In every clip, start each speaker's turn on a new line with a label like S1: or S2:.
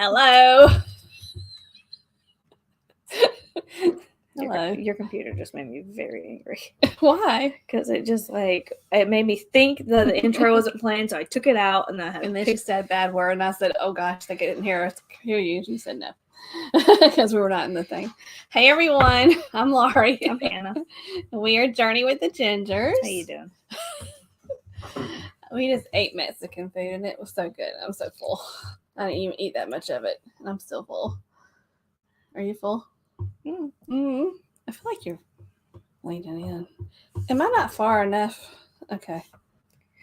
S1: Hello. Hello.
S2: Your computer just made me very angry.
S1: Why?
S2: Because it just it made me think that the intro wasn't playing, so I took it out and
S1: then she said a bad word, and I said, "Oh gosh, they didn't hear you." She said no, because we were not in the thing. Hey everyone, I'm Laurie.
S2: I'm Hannah.
S1: We are Journey with the Gingers.
S2: How you doing?
S1: We just ate Mexican food, and it was so good. I'm so full. I didn't even eat that much of it, and I'm still full. Are you full? Mm-hmm. I feel like you're leaning in. Am I not far enough? Okay.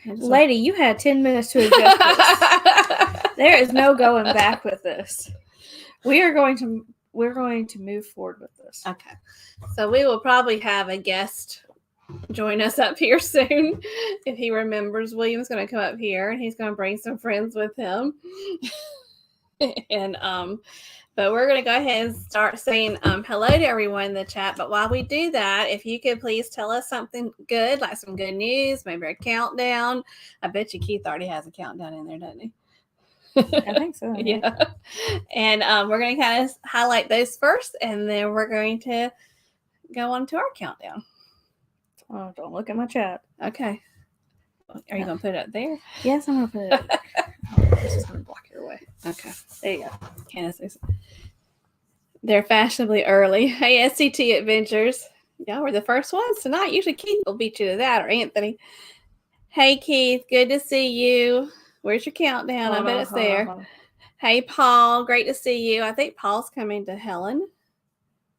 S2: Lady, you had 10 minutes to adjust this. There is no going back with this. We're going to move forward with this.
S1: Okay. So we will probably have a guest join us up here soon. If he remembers, William's going to come up here, and he's going to bring some friends with him. And but we're going to go ahead and start saying hello to everyone in the chat. But while we do that, if you could please tell us something good, like some good news, maybe a countdown. I bet you Keith already has a countdown in there, doesn't he?
S2: I think so.
S1: Yeah. And we're going to kind of highlight those first, and then we're going to go on to our countdown.
S2: Oh, don't look at my chat.
S1: Okay. Are you going to put it up there?
S2: Yes, I'm going to put it up there. This is going to block your way.
S1: Okay.
S2: There you go.
S1: They're fashionably early. Hey, SCT Adventures. Y'all were the first ones tonight. Usually Keith will beat you to that, or Anthony. Hey, Keith. Good to see you. Where's your countdown? I bet it's there. Hey, Paul. Great to see you. I think Paul's coming to Helen.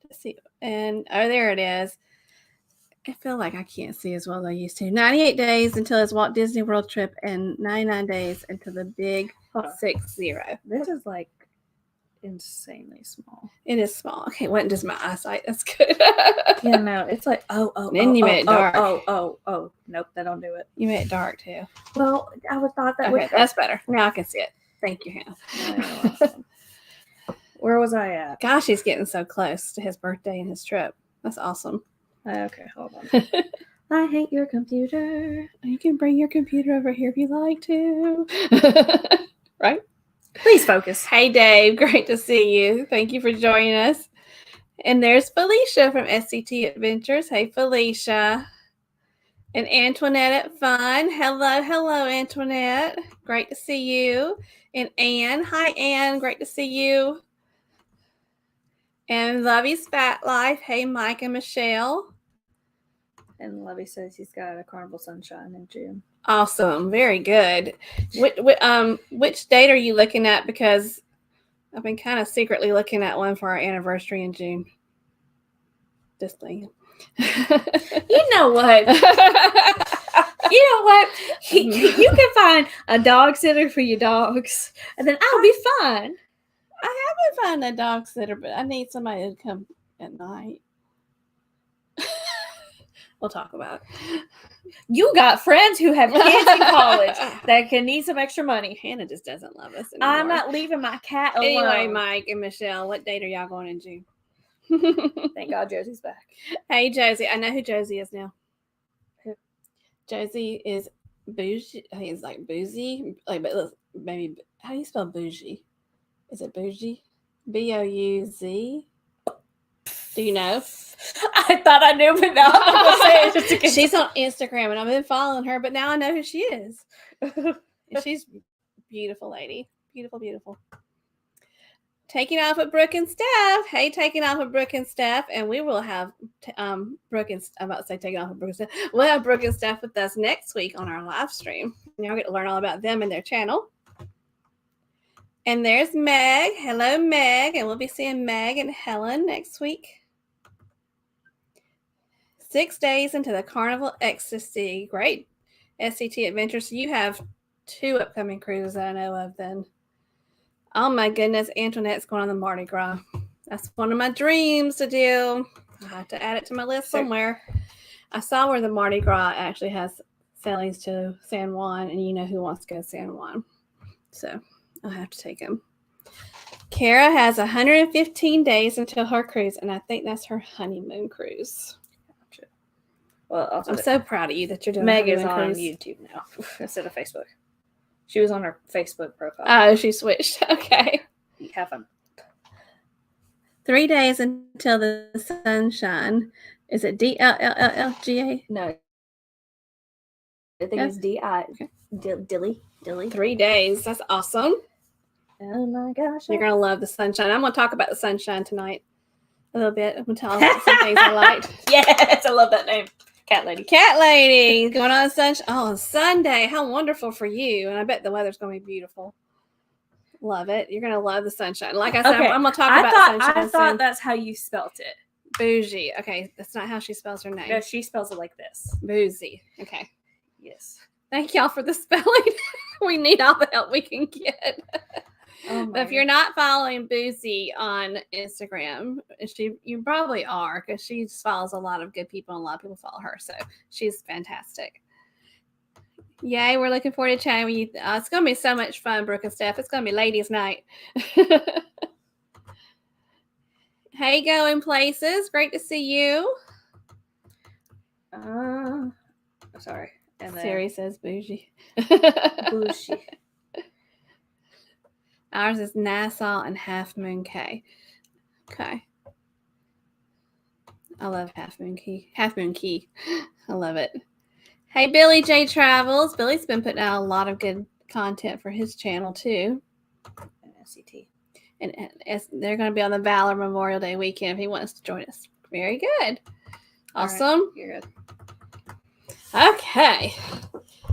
S1: Let's see. And, oh, there it is. I feel like I can't see as well as I used to. 98 days until his Walt Disney World trip and 99 days until the big 6-0.
S2: This is insanely small.
S1: It is small. Okay, it wasn't just my eyesight. That's good.
S2: Yeah, no, it's then
S1: you made it dark.
S2: Oh. Nope, that don't do it.
S1: You made it dark too.
S2: Well, I would thought that
S1: would. That's better. Now I can see it. Thank you, Hannah.
S2: Where was I at?
S1: Gosh, he's getting so close to his birthday and his trip. That's awesome.
S2: Okay, hold on. I hate your computer.
S1: You can bring your computer over here if you like to. Right?
S2: Please focus.
S1: Hey, Dave. Great to see you. Thank you for joining us. And there's Felicia from SCT Adventures. Hey, Felicia. And Antoinette at Fun. Hello, Antoinette. Great to see you. And Anne. Hi, Anne. Great to see you. And Lovey's Fat Life. Hey, Mike and Michelle.
S2: And Lovey says he's got a Carnival Sunshine in June.
S1: Awesome. Very good. Which date are you looking at? Because I've been kind of secretly looking at one for our anniversary in June. Just thinking.
S2: You know what? You can find a dog sitter for your dogs, and then I'll be fine.
S1: I have been finding a dog sitter, but I need somebody to come at night. We'll talk about it.
S2: You got friends who have kids in college that can need some extra money.
S1: Hannah just doesn't love us anymore.
S2: I'm not leaving my cat alone.
S1: Anyway, Mike and Michelle, what date are y'all going in June?
S2: Thank God Josie's back.
S1: Hey, Josie. I know who Josie is now. Who? Josie is bougie. I think it's like boozy. But maybe, how do you spell bougie? Is it bougie? B-O-U-Z? Do you know?
S2: I thought I knew, but now I'm going to say it just in case.
S1: She's on Instagram, and I've been following her, but now I know who she is. She's a beautiful lady. Beautiful, beautiful. Taking off with Brooke and Steph. Hey, taking off with Brooke and Steph. And we will have Brooke and I'm about to say taking off with Brooke and Steph. We'll have Brooke and Steph with us next week on our live stream. Y'all get to learn all about them and their channel. And there's Meg. Hello, Meg. And we'll be seeing Meg and Helen next week. 6 days into the Carnival Ecstasy. Great. SCT Adventures. So you have 2 upcoming cruises that I know of then. Oh my goodness. Antoinette's going on the Mardi Gras. That's one of my dreams to do. I have to add it to my list somewhere. I saw where the Mardi Gras actually has sailings to San Juan, and you know who wants to go to San Juan. So I'll have to take him. Kara has 115 days until her cruise, and I think that's her honeymoon cruise.
S2: Well,
S1: I'm so proud of you that you're doing
S2: Meg is on
S1: cruise.
S2: YouTube now instead of Facebook. She was on her Facebook profile.
S1: Oh, she switched. Okay.
S2: Yeah. haven't.
S1: 3 days until the sunshine. Is it DLLLGA?
S2: No. I think it's D-I. Dilly.
S1: 3 days. That's awesome.
S2: Oh my gosh.
S1: You're going to love the sunshine. I'm going to talk about the sunshine tonight a little bit. I'm going to tell you some things I liked.
S2: Yes, I love that name. Cat lady.
S1: Cat lady going on sunshine. Oh, Sunday. How wonderful for you. And I bet the weather's going to be beautiful. Love it. You're going to love the sunshine. Like I said,
S2: Okay.
S1: I'm going to talk about sunshine.
S2: I thought that's how you spelt it.
S1: Bougie. Okay. That's not how she spells her name.
S2: No, she spells it like this.
S1: Boozy. Okay.
S2: Yes.
S1: Thank y'all for the spelling. We need all the help we can get.
S2: Oh
S1: But if you're not following Boozy on Instagram, you probably are, because she follows a lot of good people and a lot of people follow her. So she's fantastic. Yay, we're looking forward to chatting with you. It's going to be so much fun, Brooke and Steph. It's going to be ladies' night. Hey, going places. Great to see you.
S2: Sorry. And then
S1: Siri says bougie.
S2: Bougie.
S1: Ours is Nassau and Half Moon Cay. Okay. I love Half Moon Cay. Half Moon Cay. I love it. Hey, Billy J Travels. Billy's been putting out a lot of good content for his channel, too.
S2: And SCT.
S1: And they're going to be on the Valor Memorial Day weekend if he wants to join us. Very good. Awesome.
S2: Right, you're good.
S1: Okay.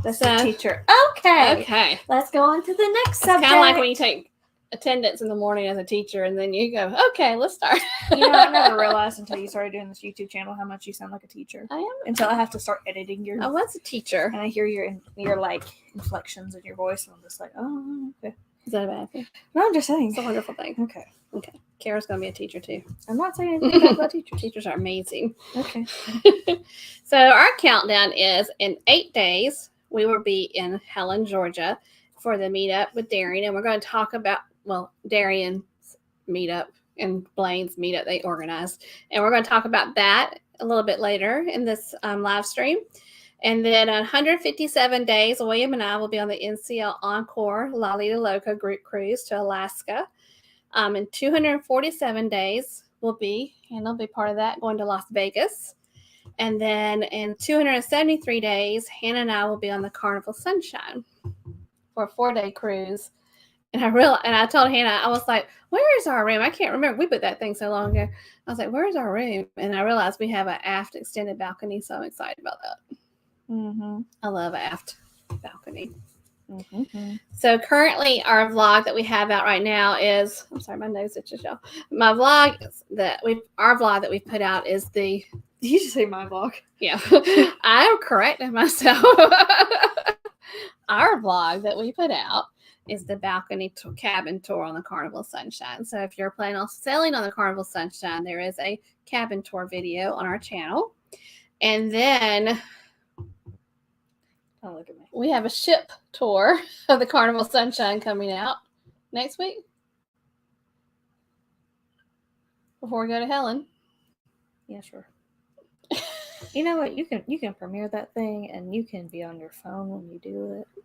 S2: That's
S1: So-
S2: the teacher. Okay.
S1: Okay.
S2: Let's go on to the next
S1: It's
S2: subject.
S1: kind of like when you take attendance in the morning as a teacher and then you go, okay, let's start.
S2: You know, I never realized until you started doing this YouTube channel how much you sound like a teacher.
S1: I am.
S2: Until I have to start editing your.
S1: I was a teacher.
S2: And I hear your like inflections in your voice, and I'm just like, oh, okay.
S1: Is that a bad thing?
S2: No, I'm just saying.
S1: It's a wonderful thing.
S2: Okay.
S1: Okay. Kara's going to be a teacher too.
S2: I'm not saying anything bad about teachers.
S1: Teachers are amazing.
S2: Okay.
S1: So our countdown is in 8 days, we will be in Helen, Georgia for the meetup with Darian. And we're going to talk about, Darian's meetup and Blaine's meetup they organized. And we're going to talk about that a little bit later in this live stream. And then 157 days, William and I will be on the NCL Encore La Lita Loca group cruise to Alaska. In 247 days, we'll be part of that, going to Las Vegas. And then in 273 days, Hannah and I will be on the Carnival Sunshine for a 4-day cruise. And I told Hannah, I was like, where is our room? I can't remember. We put that thing so long ago. I was like, where's our room? And I realized we have an aft extended balcony, so I'm excited about that.
S2: Mm-hmm.
S1: I love aft balcony.
S2: Mm-hmm.
S1: So currently our vlog that we have out right now is, I'm sorry, my nose itches, y'all. Our vlog that we've put out is the,
S2: Did you just say my vlog?
S1: yeah, I'm correcting myself. Our vlog that we put out is the balcony cabin tour on the Carnival Sunshine. So if you're planning on sailing on the Carnival Sunshine, there is a cabin tour video on our channel. And then
S2: Oh, look at me.
S1: we have a ship tour of the Carnival Sunshine coming out next week before we go to Helen.
S2: Yeah, sure. You know what? You can premiere that thing, and you can be on your phone when you do it.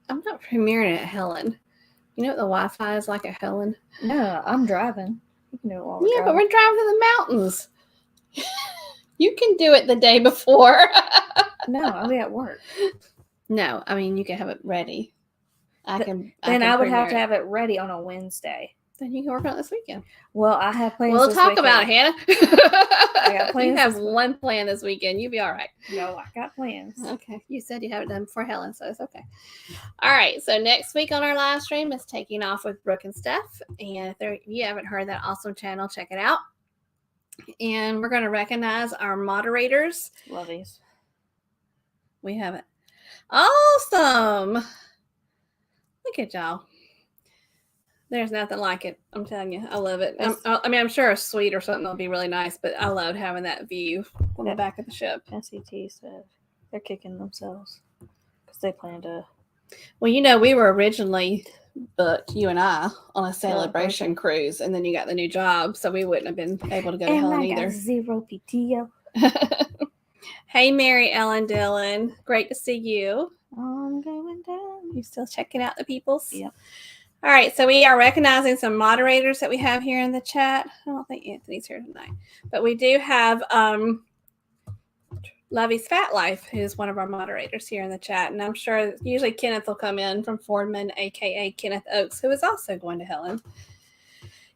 S1: I'm not premiering it at Helen. You know what the Wi-Fi is like at Helen?
S2: No, I'm driving. You can do it while we're
S1: Yeah, but
S2: driving.
S1: we're driving to the mountains. You can do it the day before.
S2: No, I'll be at work.
S1: No, I mean you can have it ready. I
S2: Then I would have to have it ready on a Wednesday.
S1: Then you can work on it this weekend.
S2: Well, I have plans.
S1: We'll
S2: this
S1: talk
S2: weekend.
S1: about it, Hannah.
S2: I got plans
S1: You have
S2: this
S1: one plan this weekend. You'll be all right.
S2: No, I got plans.
S1: Okay. You said you have it done before Helen, so it's okay. All right. So next week on our live stream is Taking Off with Brooke and Steph. And if you haven't heard that awesome channel, check it out. And we're going to recognize our moderators.
S2: Love these.
S1: We have it. Awesome. Look at y'all. There's nothing like it. I'm telling you. I love it. I'm sure a suite or something will be really nice, but I love having that view on the back of the ship.
S2: SCT said they're kicking themselves because they plan to.
S1: Well, you know, we were originally booked, you and I, on a celebration cruise, and then you got the new job, so we wouldn't have been able to go to Helen either.
S2: Zero PTO.
S1: Hey, Mary Ellen Dillon. Great to see you.
S2: I'm going down.
S1: You still checking out the peoples?
S2: Yep.
S1: All right, so we are recognizing some moderators that we have here in the chat. I don't think Anthony's here tonight, but we do have Lovey's Fat Life, who's one of our moderators here in the chat. And I'm sure usually Kenneth will come in from Fordman, aka Kenneth Oakes, who is also going to Helen.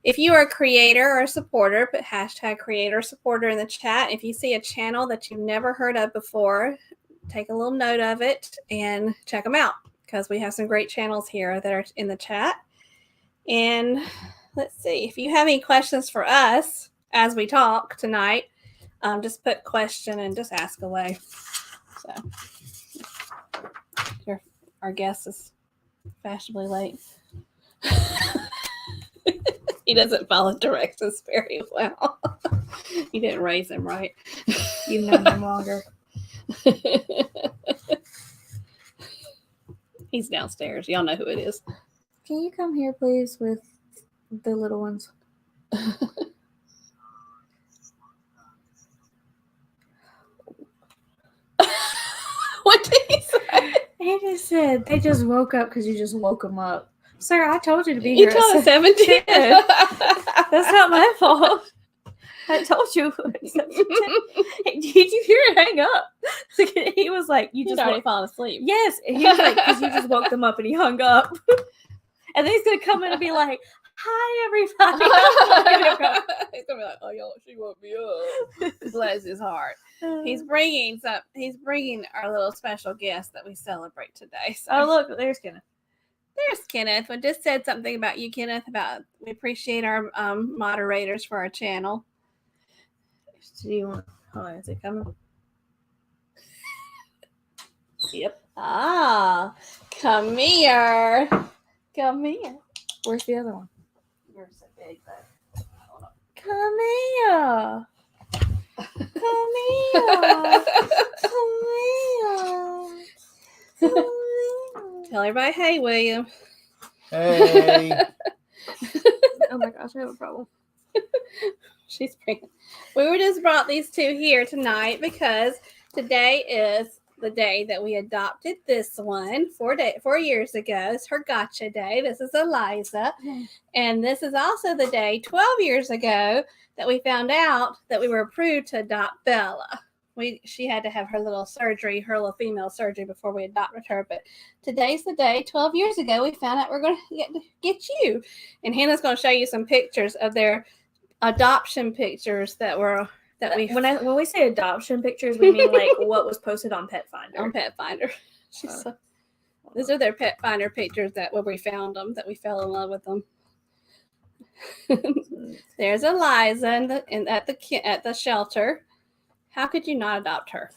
S1: If you are a creator or a supporter, put hashtag creator or supporter in the chat. If you see a channel that you've never heard of before, take a little note of it and check them out, because we have some great channels here that are in the chat. And let's see, if you have any questions for us as we talk tonight, just put question and just ask away. So our guest is fashionably late. He doesn't follow directions very well. You didn't raise him right.
S2: You've known him longer.
S1: He's downstairs. Y'all know who it is.
S2: Can you come here, please, with the little ones?
S1: What did he say?
S2: He just said they just woke up because you just woke them up. Sir, I told you to be here.
S1: You told us 17.
S2: That's not my fault. I told you. Did you hear it hang up? He was like, "You just
S1: already fallen asleep."
S2: Yes, and he was like, "Because you just woke them up," and he hung up. And then he's gonna come in and be like, "Hi, everybody."
S1: He's gonna be like, "Oh, y'all, she woke me up." Bless his heart. He's bringing our little special guest that we celebrate today. So.
S2: Oh, look, there's Kenneth.
S1: There's Kenneth. We just said something about you, Kenneth, about we appreciate our moderators for our channel.
S2: Do you want? Hold on, is it coming? Yep.
S1: Ah, come here. Come here.
S2: Where's the other one?
S1: You're so big, though. Hold on.
S2: Come here. Come here. Come here. Come here.
S1: Tell everybody, hey, William.
S3: Hey.
S2: Oh my gosh, I have a problem.
S1: She's pregnant. We were just brought these two here tonight because today is the day that we adopted this one 4 years ago. It's her gotcha day. This is Eliza. And this is also the day 12 years ago that we found out that we were approved to adopt Bella. She had to have her little surgery, her little female surgery before we adopted her. But today's the day, 12 years ago, we found out we're going to get you. And Hannah's going to show you some pictures of their adoption pictures when we say adoption pictures, we mean like what was posted on Pet Finder. On Pet Finder. These are their Pet Finder pictures that when we found them, that we fell in love with them. There's Eliza at the shelter. How could you not adopt her?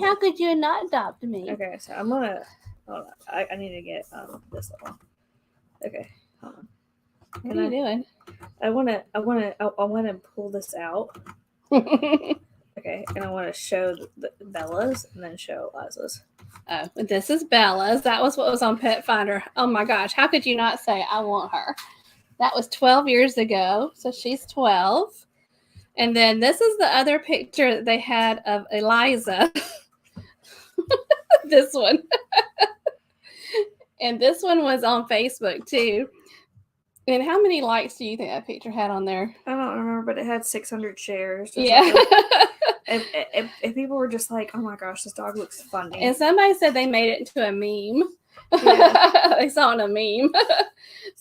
S1: How could you not adopt me?
S2: Okay, so I'm gonna hold on. I need to get this one. Okay, hold on.
S1: What are you doing?
S2: I wanna pull this out. Okay, and I want to show Bella's and then show Liza's.
S1: Oh, this is Bella's. That was what was on Pet Finder. Oh my gosh, how could you not say I want her? That was 12 years ago, so she's 12. And then this is the other picture that they had of Eliza. This one. And this one was on Facebook too. And how many likes do you think that picture had on there?
S2: I don't remember, but it had 600 shares.
S1: Yeah.
S2: If people were just like, oh my gosh, this dog looks funny.
S1: And somebody said they made it into a meme. Yeah. They saw it in a meme.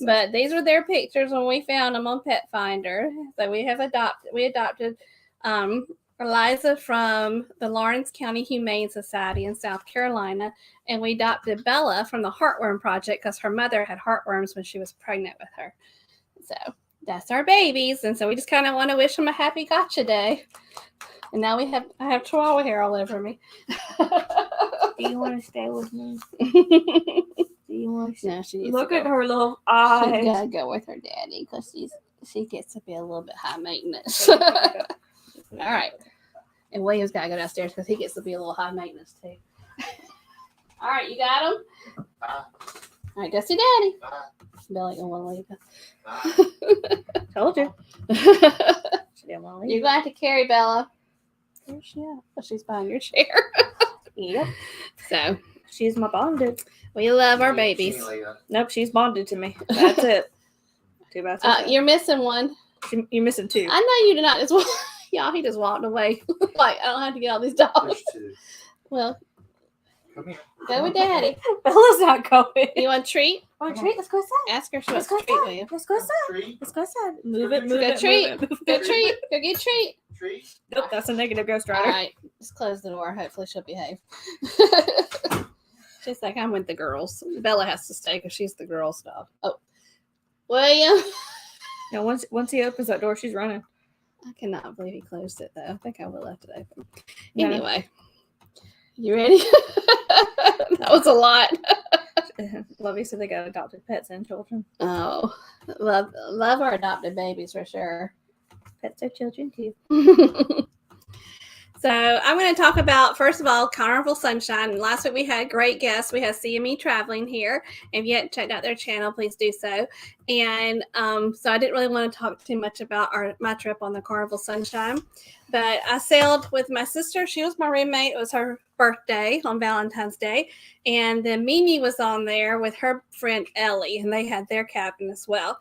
S1: But these were their pictures when we found them on Pet Finder. So we adopted Eliza from the Lawrence County Humane Society in South Carolina, and we adopted Bella from the Heartworm Project because her mother had heartworms when she was pregnant with her. So that's our babies, and so we just kind of want to wish them a happy gotcha day. And now I have chihuahua hair all over me.
S2: Do you want to stay with me? Do you want to?
S1: No, she needs
S2: Look
S1: to
S2: at
S1: go.
S2: her little eyes.
S1: She gotta go with her daddy because she gets to be a little bit high maintenance. All right. And William's got to go downstairs because he gets to be a little high maintenance too. All right, you got him? All right, go see Daddy. Bella ain't going to want to leave.
S2: Told you. She didn't want to leave.
S1: You're going to have to carry Bella. Where's she at? Oh, she's behind your chair.
S2: Yep.
S1: So
S2: she's my bondage.
S1: We love our
S3: See
S1: babies.
S3: you later.
S2: Nope, she's bonded to me. That's it. Too bad.
S1: You're missing one.
S2: You're missing two.
S1: I know you did not. Y'all, he just walked away. Like, I don't have to get all these dogs.
S3: There's two.
S1: Well,
S3: Come here.
S1: go with Daddy.
S2: Bella's not going.
S1: You want a treat?
S2: Want a treat? Let's go inside.
S1: Ask her if she
S2: Let's
S1: wants
S2: go
S1: a treat with you.
S2: inside. Let's go inside.
S3: Treat.
S2: Let's go inside. Move it, move
S1: Good
S2: it,
S1: treat.
S2: move it, move
S1: Good
S2: it.
S1: treat. Go get a treat.
S3: Treat.
S2: Nope, that's a negative Ghost
S1: All
S2: Rider.
S1: right. Just close the door. Hopefully she'll behave. She's like, I'm with the girls. Bella has to stay because she's the girl's dog. Oh. William.
S2: No, once he opens that door, she's running.
S1: I cannot believe he closed it, though. I think I would have left it open.
S2: No.
S1: Anyway. You ready? That was a lot.
S2: Lovey said they got adopted pets and children.
S1: Oh. Love our adopted babies for sure.
S2: Pets are children too.
S1: So I'm going to talk about, first of all, Carnival Sunshine. Last week we had great guests. We had CME Traveling here. If you haven't checked out their channel, please do so. And so I didn't really want to talk too much about my trip on the Carnival Sunshine. But I sailed with my sister. She was my roommate. It was her birthday on Valentine's Day. And then Mimi was on there with her friend Ellie. And they had their cabin as well.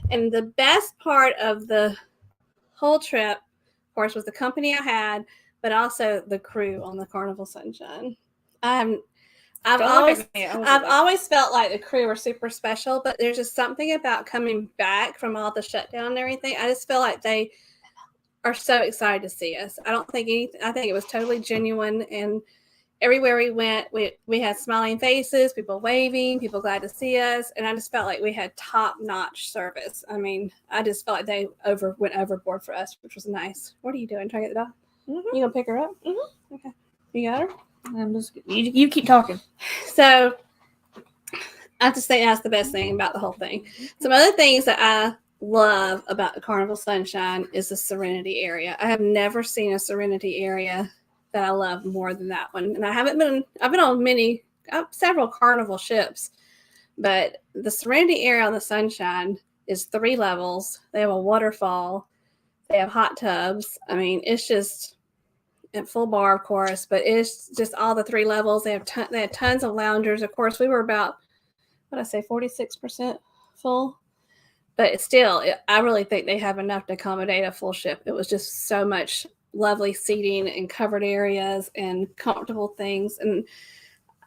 S1: And the best part of the whole trip, of course, was the company I had, but also the crew on the Carnival Sunshine. I've always felt like the crew were super special, but there's just something about coming back from all the shutdown and everything. I just feel like they are so excited to see us. I think it was totally genuine, and everywhere we went, we had smiling faces, people waving, people glad to see us, and I just felt like we had top-notch service. I mean, I just felt like they went overboard for us, which was nice. What are you doing? Trying to get the dog?
S2: Mm-hmm.
S1: You gonna pick her up?
S2: Mm-hmm.
S1: Okay. You got her?
S2: I'm just you keep talking.
S1: So I just think that's the best thing about the whole thing. Some other things that I love about the Carnival Sunshine is the Serenity Area. I have never seen a Serenity Area that I love more than that one. And I've been on several Carnival ships, but the Serenity Area on the Sunshine is 3 levels. They have a waterfall. They have hot tubs. I mean, it's just at full bar, of course, but it's just all the 3 levels. They had tons of loungers. Of course, we were about, 46% full, but still, I really think they have enough to accommodate a full ship. It was just so much lovely seating and covered areas and comfortable things. And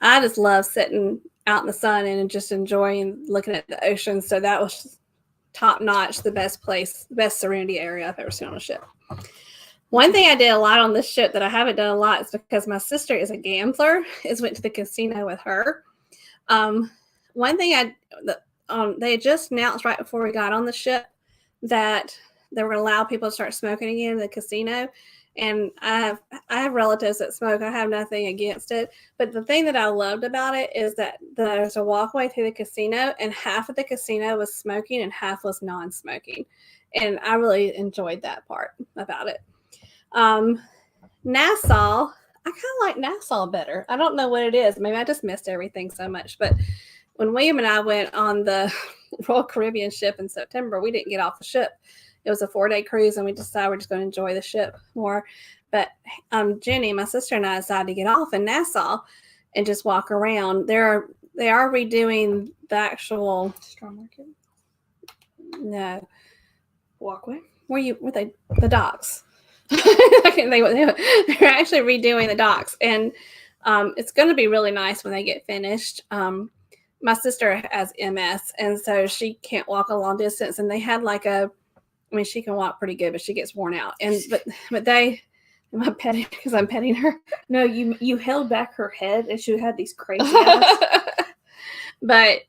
S1: I just love sitting out in the sun and just enjoying looking at the ocean. So that was top notch, the best Serenity Area I've ever seen on a ship. One thing I did a lot on this ship that I haven't done a lot is because my sister is a gambler, went to the casino with her. One thing they had just announced right before we got on the ship that they were going to allow people to start smoking again in the casino. And I have relatives that smoke. I have nothing against it. But the thing that I loved about it is that there's a walkway through the casino, and half of the casino was smoking and half was non-smoking. And I really enjoyed that part about it. Nassau, I kind of like Nassau better. I don't know what it is. Maybe I just missed everything so much. But when William and I went on the Royal Caribbean ship in September, we didn't get off the ship. It was a 4-day cruise, and we decided we're just going to enjoy the ship more. But Jenny, my sister, and I decided to get off in Nassau and just walk around. They are redoing the actual
S2: Straw market.
S1: No
S2: Walkway.
S1: The docks. I can't think what they're actually redoing the docks, and it's going to be really nice when they get finished. My sister has MS, and so she can't walk a long distance, and they had she can walk pretty good, but she gets worn out. But am I petting because I'm petting her?
S2: No, you held back her head, and she had these crazy eyes.
S1: But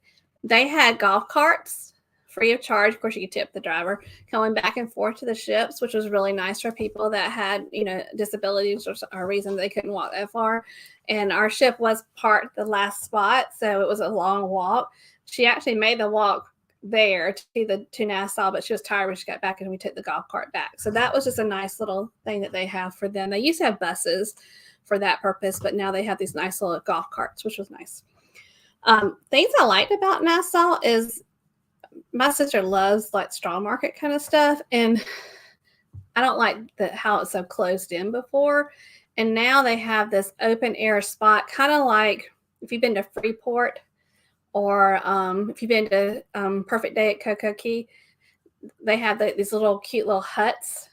S1: they had golf carts free of charge. Of course, you could tip the driver, going back and forth to the ships, which was really nice for people that had, disabilities or reason they couldn't walk that far. And our ship was parked the last spot, so it was a long walk. She actually made the walk there to Nassau, but she was tired when she got back, and we took the golf cart back. So that was just a nice little thing that they have for them. They used to have buses for that purpose, but now they have these nice little golf carts, which was nice. Things I liked about Nassau is my sister loves straw market kind of stuff, and I don't like how it's so closed in before. And now they have this open air spot, kind of like if you've been to Freeport, or if you've been to Perfect Day at Cocoa Key, they have these little cute little huts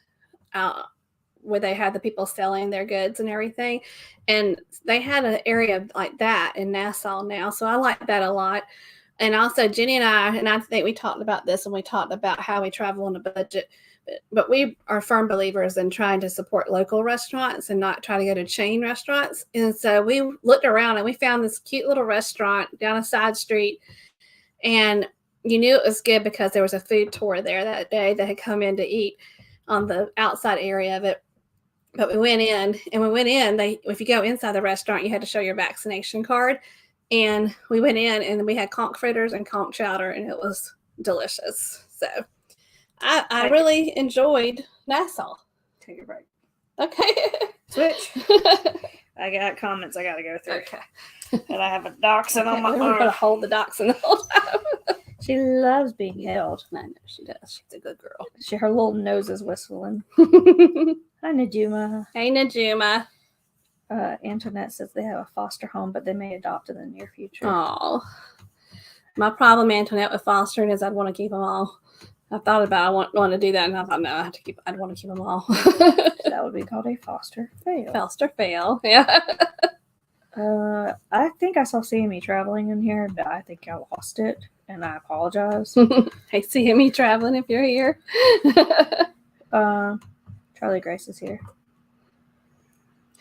S1: where they have the people selling their goods and everything. And they had an area like that in Nassau now. So I like that a lot. And also Jenny and I think we talked about this, and we talked about how we travel on a budget, but we are firm believers in trying to support local restaurants and not try to go to chain restaurants. And so we looked around and we found this cute little restaurant down a side street, and you knew it was good because there was a food tour there that day that had come in to eat on the outside area of it. But we went in, if you go inside the restaurant, you had to show your vaccination card. And we went in and we had conch fritters and conch chowder, and it was delicious. So I really enjoyed Nassau.
S2: Take a break.
S1: Okay.
S2: Switch. I got comments I got to go through.
S1: Okay.
S2: And I have a dachshund on my
S1: We're going to
S2: arm.
S1: hold the dachshund the whole time.
S2: She loves being held.
S1: I know she does. She's a good girl.
S2: Her little nose is whistling. Hi, Najuma.
S1: Hey, Najuma.
S2: Antoinette says they have a foster home, but they may adopt in the near future.
S1: Oh, my problem, Antoinette, with fostering is I'd want to keep them all. I thought about I want to do that, and I thought no, I'd want to keep them all.
S2: That would be called a foster fail.
S1: Foster fail, yeah.
S2: I think I saw CME traveling in here, but I think I lost it, and I apologize.
S1: Hey, CME traveling if you're here.
S2: Charlie Grace is here.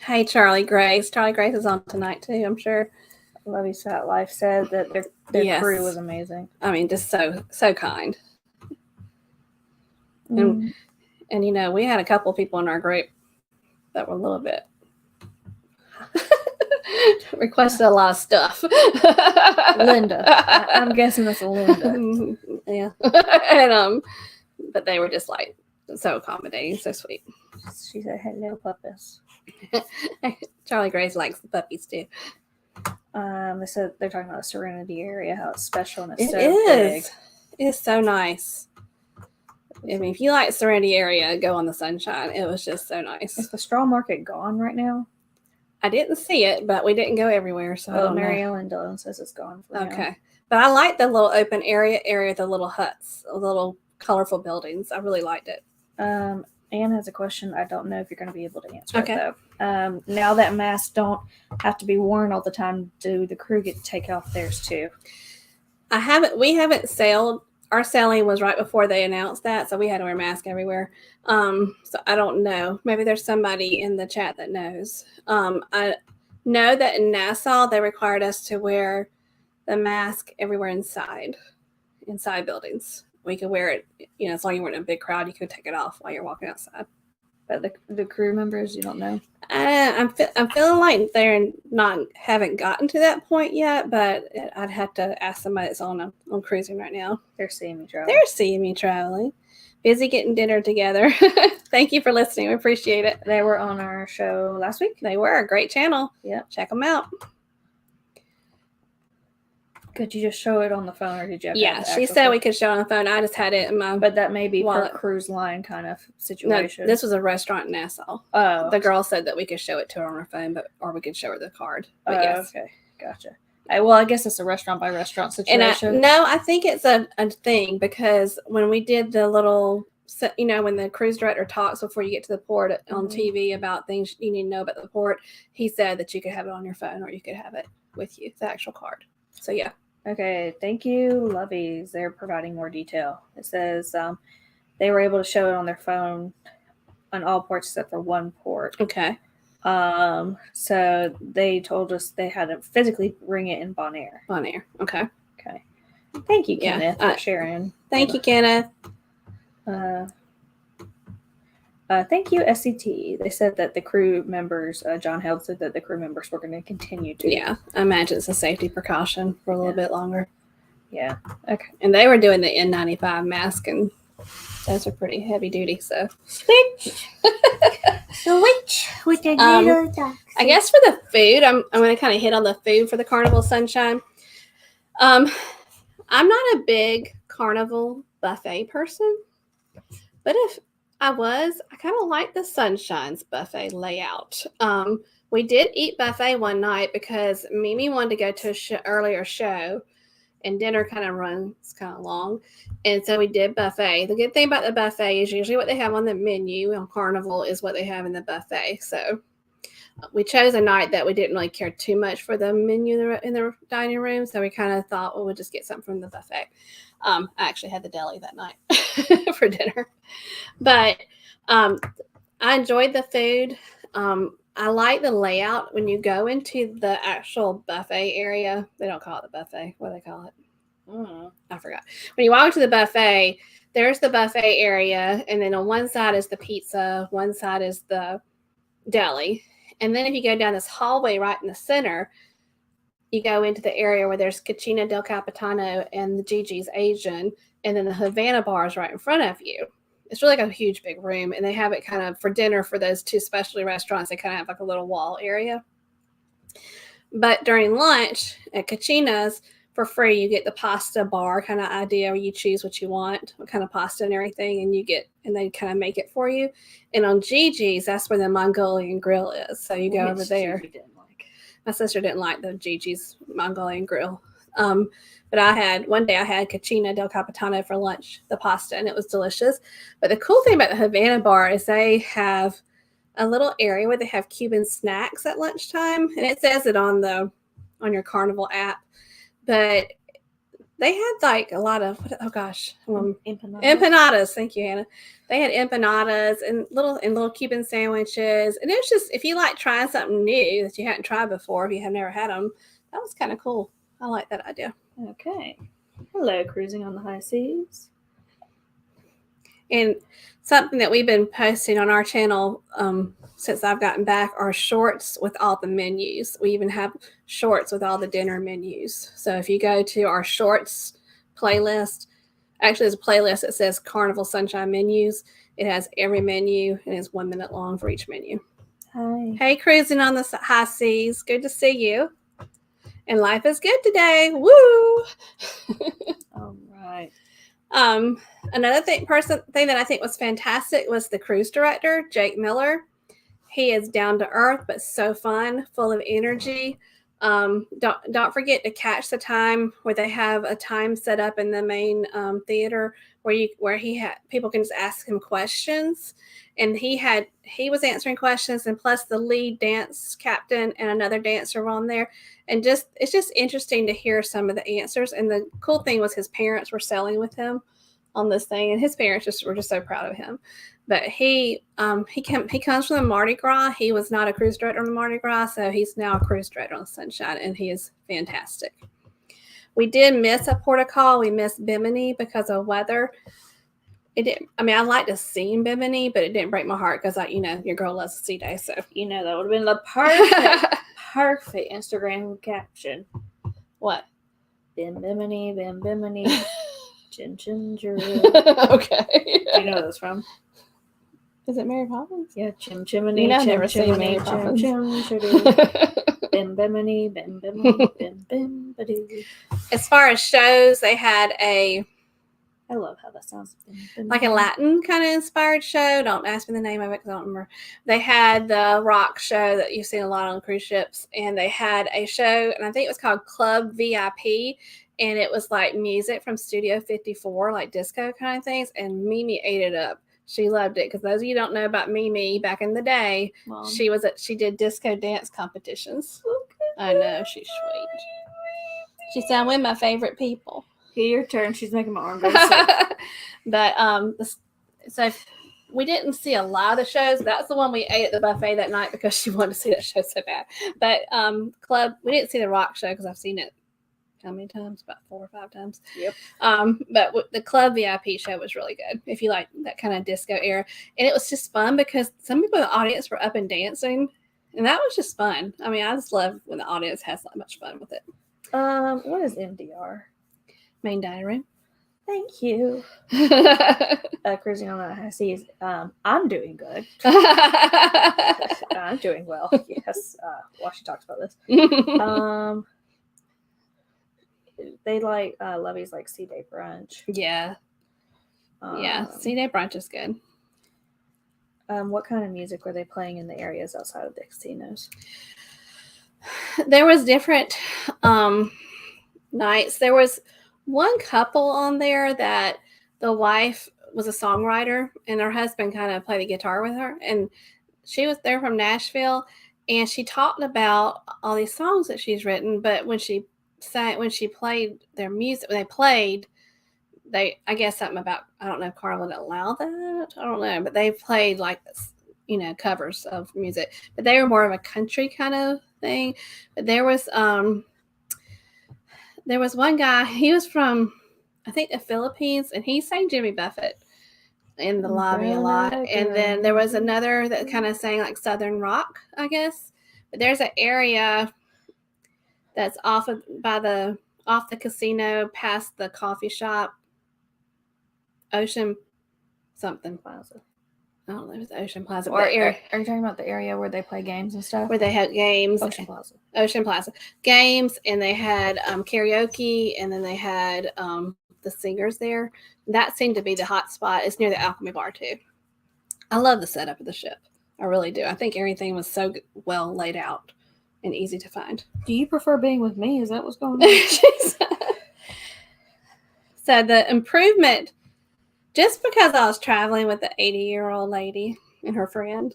S1: Hey, Charlie Grace. Charlie Grace is on tonight too, I'm sure.
S2: Lovey Sat Life said that their
S1: Yes.
S2: crew was amazing.
S1: I mean, just so kind. And you know, we had a couple of people in our group that were a little bit requested a lot of stuff.
S2: Linda. I'm guessing that's a Linda.
S1: Yeah. And but they were just like so accommodating, so sweet.
S2: She said, hello, puppies.
S1: Charlie Grace likes the puppies too.
S2: They said they're talking about the Serenity Area, how it's special and it's
S1: It
S2: so
S1: is.
S2: big.
S1: It's so nice. I mean, if you like Serenity Area, go on the Sunshine. It was just so nice.
S2: Is the straw market gone right now?
S1: I didn't see it, but we didn't go everywhere, so I don't know.
S2: Mary Ellen Dillon says it's gone for now.
S1: Okay. But I like the little open area, the little huts, the little colorful buildings. I really liked it.
S2: Anne has a question. I don't know if you're going to be able to answer
S1: Okay.
S2: it, though. Now that masks don't have to be worn all the time, do the crew get to take off theirs, too?
S1: We haven't sailed. Our sailing was right before they announced that, so we had to wear masks everywhere. So I don't know. Maybe there's somebody in the chat that knows. I know that in Nassau, they required us to wear the mask everywhere inside buildings. We could wear it, as long as you weren't in a big crowd, you could take it off while you're walking outside.
S2: But the crew members, you don't know?
S1: I'm feeling like haven't gotten to that point yet, but I'd have to ask somebody that's on cruising right now.
S2: They're seeing me travel.
S1: They're seeing me traveling. Busy getting dinner together. Thank you for listening. We appreciate it.
S2: They were on our show last week.
S1: They were a great channel.
S2: Yeah.
S1: Check them out.
S2: Could you just show it on the phone, or did you have to
S1: Yeah,
S2: have the
S1: she
S2: actual
S1: said
S2: phone?
S1: we could show on the phone. I just had it in my
S2: But that may be
S1: wallet.
S2: per cruise line kind of
S1: No,
S2: situation.
S1: this was a restaurant in Nassau.
S2: Oh.
S1: The girl said that we could show it to her on her phone, or we could show her the card. But yes.
S2: Okay. Gotcha. Well, I guess it's a restaurant by restaurant situation.
S1: I think it's a thing, because when we did the little, when the cruise director talks before you get to the port on TV about things you need to know about the port, he said that you could have it on your phone or you could have it with you, the actual card. So yeah.
S2: Okay, thank you, Lovies. They're providing more detail. It says they were able to show it on their phone on all ports except for one port.
S1: Okay.
S2: So they told us they had to physically bring it in Bonaire.
S1: Bonaire. Okay.
S2: Okay. Thank you,
S1: Yeah,
S2: Kenneth, for sharing.
S1: Thank you, Kenneth.
S2: Thank you, SCT. They said that the crew members, John Held said that the crew members were going to continue to.
S1: Yeah, I imagine it's a safety precaution for a little bit longer.
S2: Yeah. Okay.
S1: And they were doing the N95 mask, and those are pretty heavy duty. So
S2: Switch with the little ducks.
S1: I guess for the food, I'm going to kind of hit on the food for the Carnival Sunshine. I'm not a big carnival buffet person, but if I kind of like the Sunshine's buffet layout. We did eat buffet one night because Mimi wanted to go to an earlier show, and dinner kind of runs kind of long. And so we did buffet. The good thing about the buffet is usually what they have on the menu on Carnival is what they have in the buffet. So we chose a night that we didn't really care too much for the menu in the dining room. So we kind of thought, well, we'll just get something from the buffet. I actually had the deli that night for dinner. But I enjoyed the food. I like the layout when you go into the actual buffet area. They don't call it the buffet. What do they call it? I forgot. When you walk into the buffet, there's the buffet area. And then on one side is the pizza. One side is the deli. And then if you go down this hallway right in the center, you go into the area where there's Cucina del Capitano and the Gigi's Asian, and then the Havana bar is right in front of you. It's really like a huge big room, and they have it kind of for dinner for those two specialty restaurants. They kind of have like a little wall area. But during lunch at Cucina's, for free, you get the pasta bar kind of idea where you choose what you want, what kind of pasta and everything, and they kind of make it for you. And on Gigi's, that's where the Mongolian grill is. So you go over there. My sister didn't like the Gigi's Mongolian grill. But one day I had Cucina del Capitano for lunch, the pasta, and it was delicious. But the cool thing about the Havana bar is they have a little area where they have Cuban snacks at lunchtime, and it says it on your Carnival app. But they had like a lot of empanadas. Thank you, Hannah. They had empanadas and little Cuban sandwiches, and it was just if you like trying something new that you hadn't tried before, if you have never had them, that was kind of cool. I like that idea.
S2: Okay. Hello, cruising on the high seas.
S1: And something that we've been posting on our channel since I've gotten back are shorts with all the menus. We even have shorts with all the dinner menus. So if you go to our shorts playlist, actually there's a playlist that says Carnival Sunshine menus. It has every menu and it's 1 minute long for each menu.
S2: Hi.
S1: Hey, cruising on the high seas. Good to see you. And life is good today. Woo!
S2: All right.
S1: Another thing that I think was fantastic was the cruise director, Jake Miller. He is down to earth, but so fun, full of energy. Don't forget to catch the time where they have a time set up in the main theater where people can just ask him questions, and he was answering questions, and plus the lead dance captain and another dancer were on there, and it's just interesting to hear some of the answers. And the cool thing was his parents were sailing with him on this thing, and his parents were just so proud of him. But he comes from the Mardi Gras. He was not a cruise director on the Mardi Gras, so he's now a cruise director on the Sunshine, and he is fantastic. We did miss a port of call. We missed Bimini because of weather. It didn't. I mean, I like to see Bimini, but it didn't break my heart because your girl loves the sea day. So
S2: that would have been the perfect Instagram caption.
S1: What?
S2: Bimini, Chin Ginger.
S1: Okay.
S2: Do you know where that's from?
S1: Is it Mary Poppins?
S2: Yeah, Chimney.
S1: I've never seen Mary Poppins.
S2: Bimini, bim.
S1: As far as shows, they had
S2: I love how that sounds.
S1: Like a Latin kind of inspired show. Don't ask me the name of it because I don't remember. They had the rock show that you've seen a lot on cruise ships, and they had a show, and I think it was called Club VIP, and it was like music from Studio 54, like disco kind of things, and Mimi ate it up. She loved it because those of you who don't know about Mimi, back in the day, Mom. She did disco dance competitions. I know, she's sweet. She said, "I'm with my favorite people."
S2: Here, your turn. She's making my arm go sick.
S1: But so we didn't see a lot of the shows. That's the one we ate at the buffet that night because she wanted to see that show so bad. But we didn't see the rock show because I've seen it how many times? About 4 or 5 times.
S2: Yep.
S1: But the Club VIP show was really good if you like that kind of disco era. And it was just fun because some people in the audience were up and dancing, and that was just fun. I mean, I just love when the audience has that much fun with it.
S2: What is MDR?
S1: Main dining room.
S2: Thank you. Cruising on the high seas. I'm doing good. I'm doing well. Yes. While she talks about this. They like Lovey's like sea day brunch.
S1: Yeah. Sea day brunch is good.
S2: What kind of music were they playing in the areas outside of the casinos?
S1: There was different nights. There was one couple on there that the wife was a songwriter and her husband kind of played the guitar with her. And she was there from Nashville and she talked about all these songs that she's written. But when she played their music, I guess something about, I don't know if Carla would allow that. I don't know. But they played like, covers of music. But they were more of a country kind of thing. But there was one guy, he was from, I think, the Philippines, and he sang Jimmy Buffett in the lobby a lot. And then there was another that kind of sang like Southern rock, I guess. But there's an area that's off the casino past the coffee shop, Ocean something Plaza. I don't know if it's Ocean Plaza.
S2: Or are you talking about the area where they play games and stuff?
S1: Where they had games.
S2: Ocean Plaza.
S1: Games, and they had karaoke, and then they had the singers there. That seemed to be the hot spot. It's near the Alchemy Bar, too. I love the setup of the ship. I really do. I think everything was so well laid out and easy to find.
S2: Do you prefer being with me? Is that what's going on?
S1: So the improvement, just because I was traveling with the 80-year-old lady and her friend,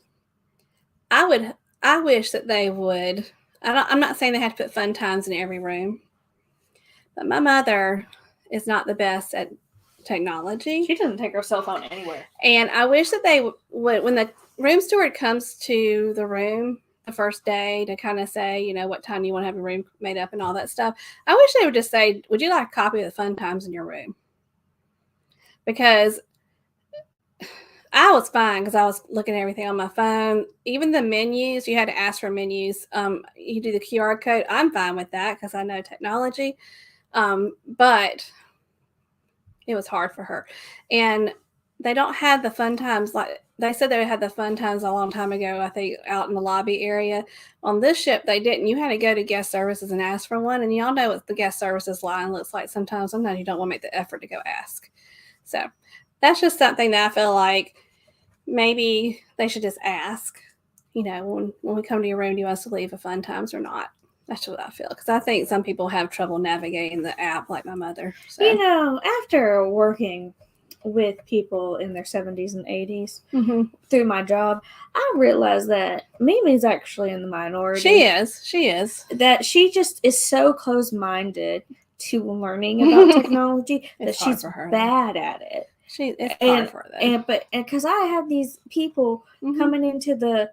S1: I wish that they would. I'm not saying they have to put fun times in every room, but my mother is not the best at technology.
S2: She doesn't take her cell phone anywhere.
S1: And I wish that they would, when the room steward comes to the room the first day to kind of say, what time you want to have your room made up and all that stuff, I wish they would just say, would you like a copy of the fun times in your room? Because I was fine because I was looking at everything on my phone. Even the menus, you had to ask for menus. You do the QR code. I'm fine with that because I know technology. But it was hard for her. And they don't have the fun times. Like they said they had the fun times a long time ago, I think, out in the lobby area. On this ship, they didn't. You had to go to guest services and ask for one. And y'all know what the guest services line looks like sometimes. Sometimes you don't want to make the effort to go ask. So that's just something that I feel like maybe they should just ask, when we come to your room, do you want us to leave a fun times or not? That's what I feel. Because I think some people have trouble navigating the app, like my mother. So.
S2: After working with people in their 70s and 80s through my job, I realized that Mimi's actually in the minority.
S1: She is.
S2: That she just is so close-minded to learning about technology that she's bad at it.
S1: It's hard for her, though.
S2: And because I have these people coming into the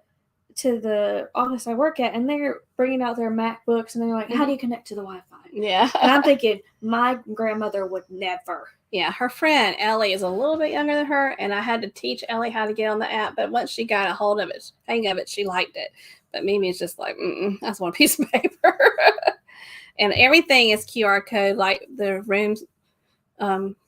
S2: office I work at, and they're bringing out their MacBooks, and they're like, how do you connect to the Wi-Fi?
S1: Yeah.
S2: And I'm thinking, my grandmother would never.
S1: Yeah, her friend, Ellie, is a little bit younger than her, and I had to teach Ellie how to get on the app, but once she got a hold of it, hang of it, she liked it. But Mimi's just like, that's one piece of paper. And everything is QR code, like the rooms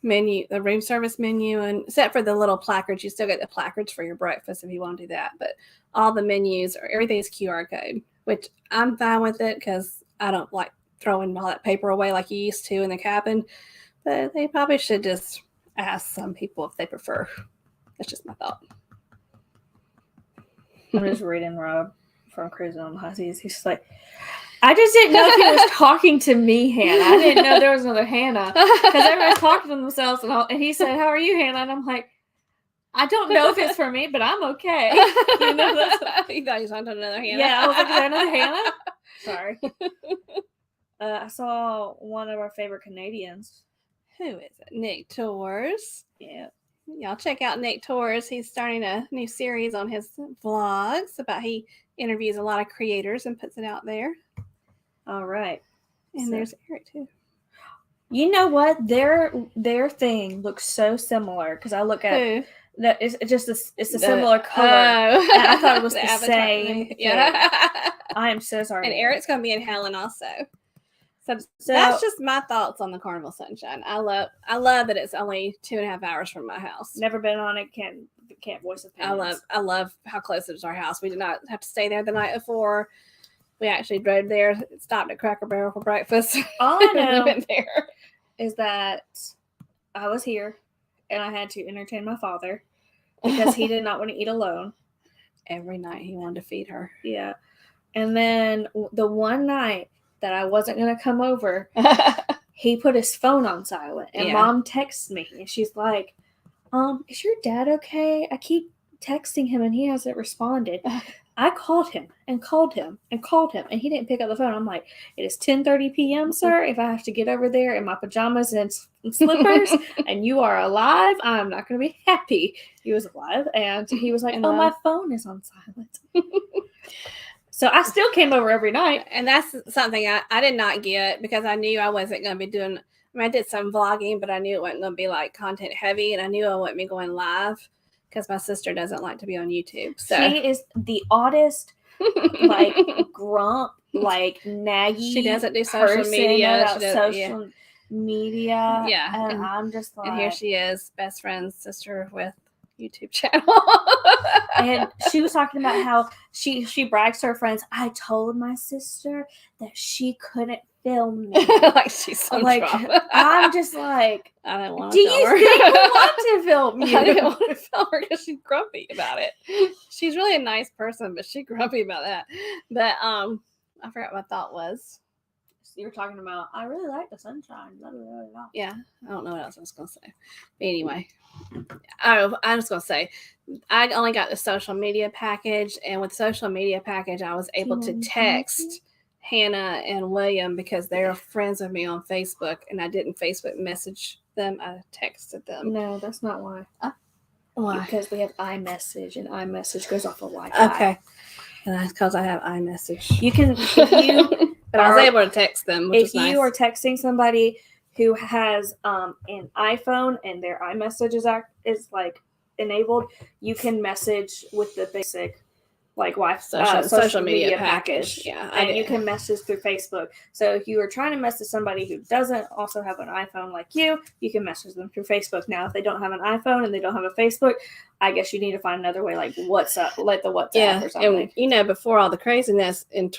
S1: menu, the room service menu, and except for the little placards, you still get the placards for your breakfast if you want to do that. But all the menus, everything is QR code, which I'm fine with it because I don't like throwing all that paper away like you used to in the cabin. But they probably should just ask some people if they prefer. That's just my thought.
S2: I'm just reading Rob from Cruising on the High Seas. He's like, I just didn't know if he was talking to me, Hannah. I didn't know there was another Hannah. Because everyone's talking to themselves. And he said, how are you, Hannah? And I'm like, I don't know if it's for me, but I'm okay.
S1: You thought you was on to another Hannah?
S2: Yeah, I was like, is there another Hannah? Sorry. I saw one of our favorite Canadians.
S1: Who is it? Nick Tours.
S2: Yeah.
S1: Y'all check out Nick Tours. He's starting a new series on his vlogs about he interviews a lot of creators and puts it out there.
S2: All right.
S1: And there's Eric too.
S2: You know what? Their thing looks so similar because I look at that. It's just it's a similar color. And I thought it was the same thing.
S1: Yeah.
S2: I am so sorry.
S1: And Eric's going to be in Helen also. So that's just my thoughts on the Carnival Sunshine. I love that it's only 2.5 hours from my house.
S2: Never been on it. Can't voice opinions.
S1: I love how close it is to our house. We did not have to stay there the night before. We actually drove there, stopped at Cracker Barrel for breakfast.
S2: All I know
S1: went there.
S2: Is that I was here and I had to entertain my father because he did not want to eat alone.
S1: Every night he wanted to feed her.
S2: Yeah. And then the one night that I wasn't going to come over, he put his phone on silent, and
S1: Yeah.
S2: Mom texts me, and she's like, is your dad okay? I keep texting him, and he hasn't responded. I called him and called him and called him, and he didn't pick up the phone. I'm like, it is 10:30 p.m., sir. If I have to get over there in my pajamas and slippers and you are alive, I'm not going to be happy. He was alive, and he was like, my phone is on silent. So I still came over every night.
S1: And that's something I did not get because I knew I wasn't going to be doing. I mean, I did some vlogging, but I knew it wasn't going to be like content heavy, and I knew I wouldn't be going live because my sister doesn't like to be on YouTube. So
S2: she is the oddest, like grump, like naggy.
S1: She doesn't do social media.
S2: About social media.
S1: Yeah,
S2: and I'm just like,
S1: and here she is, best friend's sister with YouTube channel.
S2: And she was talking about how she brags to her friends. I told my sister that she couldn't film me.
S1: Like she's so
S2: like
S1: drama.
S2: I'm just like,
S1: I don't want
S2: do
S1: to
S2: you
S1: film her.
S2: think I want to film you?
S1: I didn't want to film her because she's grumpy about it. She's really a nice person, but she's grumpy about that. But I forgot what my thought was.
S2: You were talking about, I really like the sunshine. Blah, blah, blah, blah.
S1: Yeah, I don't know what else I was going to say. But anyway, I was going to say, I only got the social media package, and with the social media package, I was able to text Hannah and William because they're friends with me on Facebook, and I didn't Facebook message them. I texted them.
S2: No, that's not why.
S1: Why?
S2: Because we have iMessage, and iMessage goes off of Wi-Fi.
S1: Okay. And that's because I have iMessage.
S2: You can, if you...
S1: But I was able to text them, which is nice.
S2: If you are texting somebody who has an iPhone and their iMessage is like enabled, you can message with the basic like social media package.
S1: Yeah,
S2: and you can message through Facebook. So if you are trying to message somebody who doesn't also have an iPhone like you can message them through Facebook. Now, if they don't have an iPhone and they don't have a Facebook, I guess you need to find another way, like WhatsApp, like the WhatsApp or something.
S1: And before all the craziness in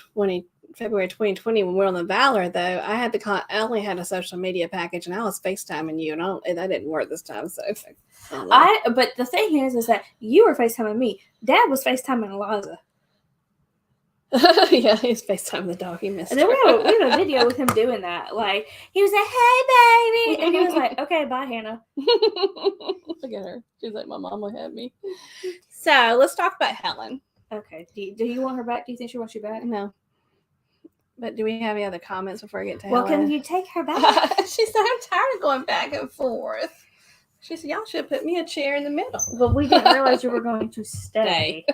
S1: February 2020, when we were on the Valor, though, I only had a social media package, and I was FaceTiming you, and that didn't work this time. So,
S2: but the thing is that you were FaceTiming me. Dad was FaceTiming Eliza.
S1: Yeah, he's FaceTiming the dog. He missed.
S2: And then we have a video with him doing that. Like, he was like, "Hey, baby," and he was like, "Okay, bye, Hannah."
S1: Look at her. She's like, "My mom will have me." So let's talk about Helen.
S2: Okay. Do you want her back? Do you think she wants you back?
S1: No. But do we have any other comments before I get to
S2: Helen? Well, can you take her back?
S1: She said, I'm tired of going back and forth. She said, y'all should put me a chair in the middle.
S2: But we didn't realize you were going to stay.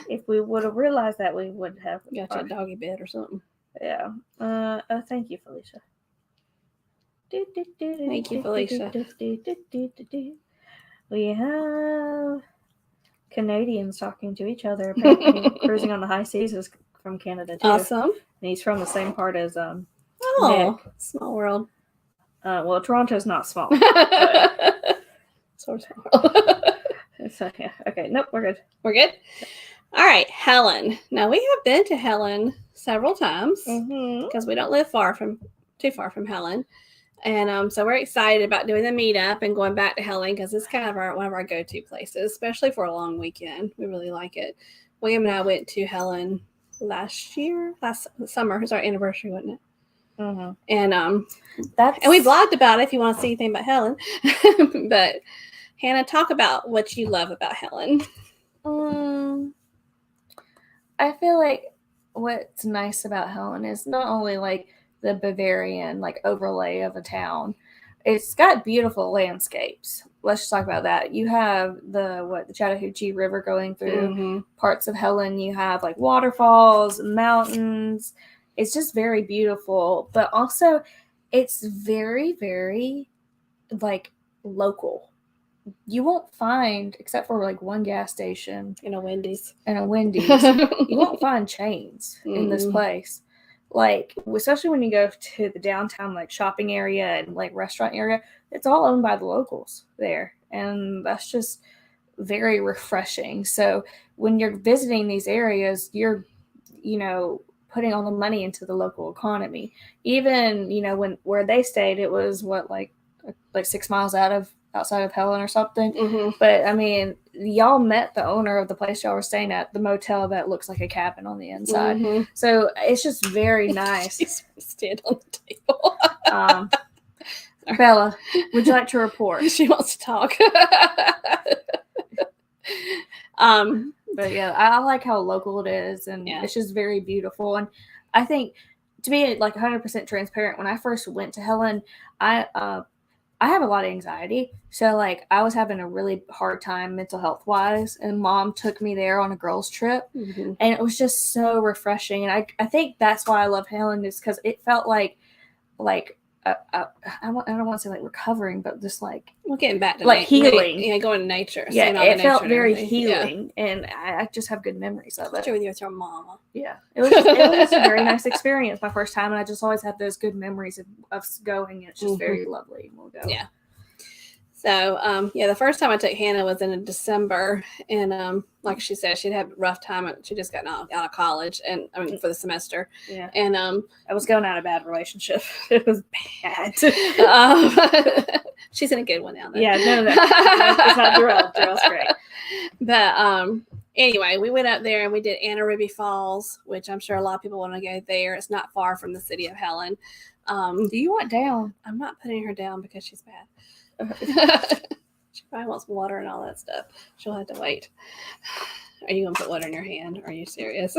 S2: If we would have realized that, we would have
S1: got you a doggy bed or something.
S2: Yeah. Thank you, Felicia.
S1: Thank you, Felicia.
S2: We have Canadians talking to each other. Apparently, cruising on the high seas is from Canada too.
S1: Awesome.
S2: And he's from the same part as
S1: Nick. Small world.
S2: Well, Toronto's not small.
S1: Sort of small.
S2: So, yeah. Okay. Nope. We're good.
S1: We're good. All right, Helen. Now we have been to Helen several times because we don't live too far from Helen, and so we're excited about doing the meetup and going back to Helen because it's kind of one of our go-to places, especially for a long weekend. We really like it. William and I went to Helen last summer. It was our anniversary, wasn't it?
S2: Mm-hmm.
S1: And and we blogged about it if you want to see anything about Helen. But Hannah, talk about what you love about Helen.
S2: I feel like what's nice about Helen is not only like the Bavarian like overlay of a town, it's got beautiful landscapes. Let's just talk about that. You have the Chattahoochee River going through parts of Helen. You have like waterfalls, mountains. It's just very beautiful, but also it's very, very like local. You won't find, except for like one gas station
S1: and a Wendy's,
S2: you won't find chains in this place. Like, especially when you go to the downtown like shopping area and like restaurant area, it's all owned by the locals there, and that's just very refreshing. So when you're visiting these areas, you're putting all the money into the local economy. Even where they stayed, it was like 6 miles outside of Helen or something. But I mean, y'all met the owner of the place y'all were staying at, the motel that looks like a cabin on the inside.
S1: Mhm.
S2: So it's just very nice.
S1: She's stand on the table.
S2: Bella, would you like to report?
S1: She wants to talk.
S2: But yeah, I like how local it is, and it's just very beautiful. And I think, to be like 100% transparent, when I first went to Helen, I have a lot of anxiety. So like I was having a really hard time mental health wise, and Mom took me there on a girls trip, and it was just so refreshing. And I think that's why I love Helen, is because it felt like I don't want to say like recovering, but just like
S1: getting back to
S2: like healing.
S1: Going to nature.
S2: Yeah, it felt very healing, and I just have good memories of it.
S1: Especially with your mama.
S2: Yeah, it was a very nice experience my first time, and I just always have those good memories of going. And it's just very lovely. We'll go.
S1: Yeah. So, the first time I took Hannah was in December, and like she said, she'd had a rough time. She just got out of college, and for the semester.
S2: Yeah.
S1: And
S2: I was going out of a bad relationship. It was bad.
S1: She's in a good one now.
S2: Yeah, no. It's not Jarrell. Jarrell's great.
S1: But anyway, we went up there and we did Anna Ruby Falls, which I'm sure a lot of people want to go there. It's not far from the city of Helen.
S2: Do you want down?
S1: I'm not putting her down because she's bad. She probably wants water and all that stuff. She'll have to wait. Are you gonna put water in your hand? Are you serious?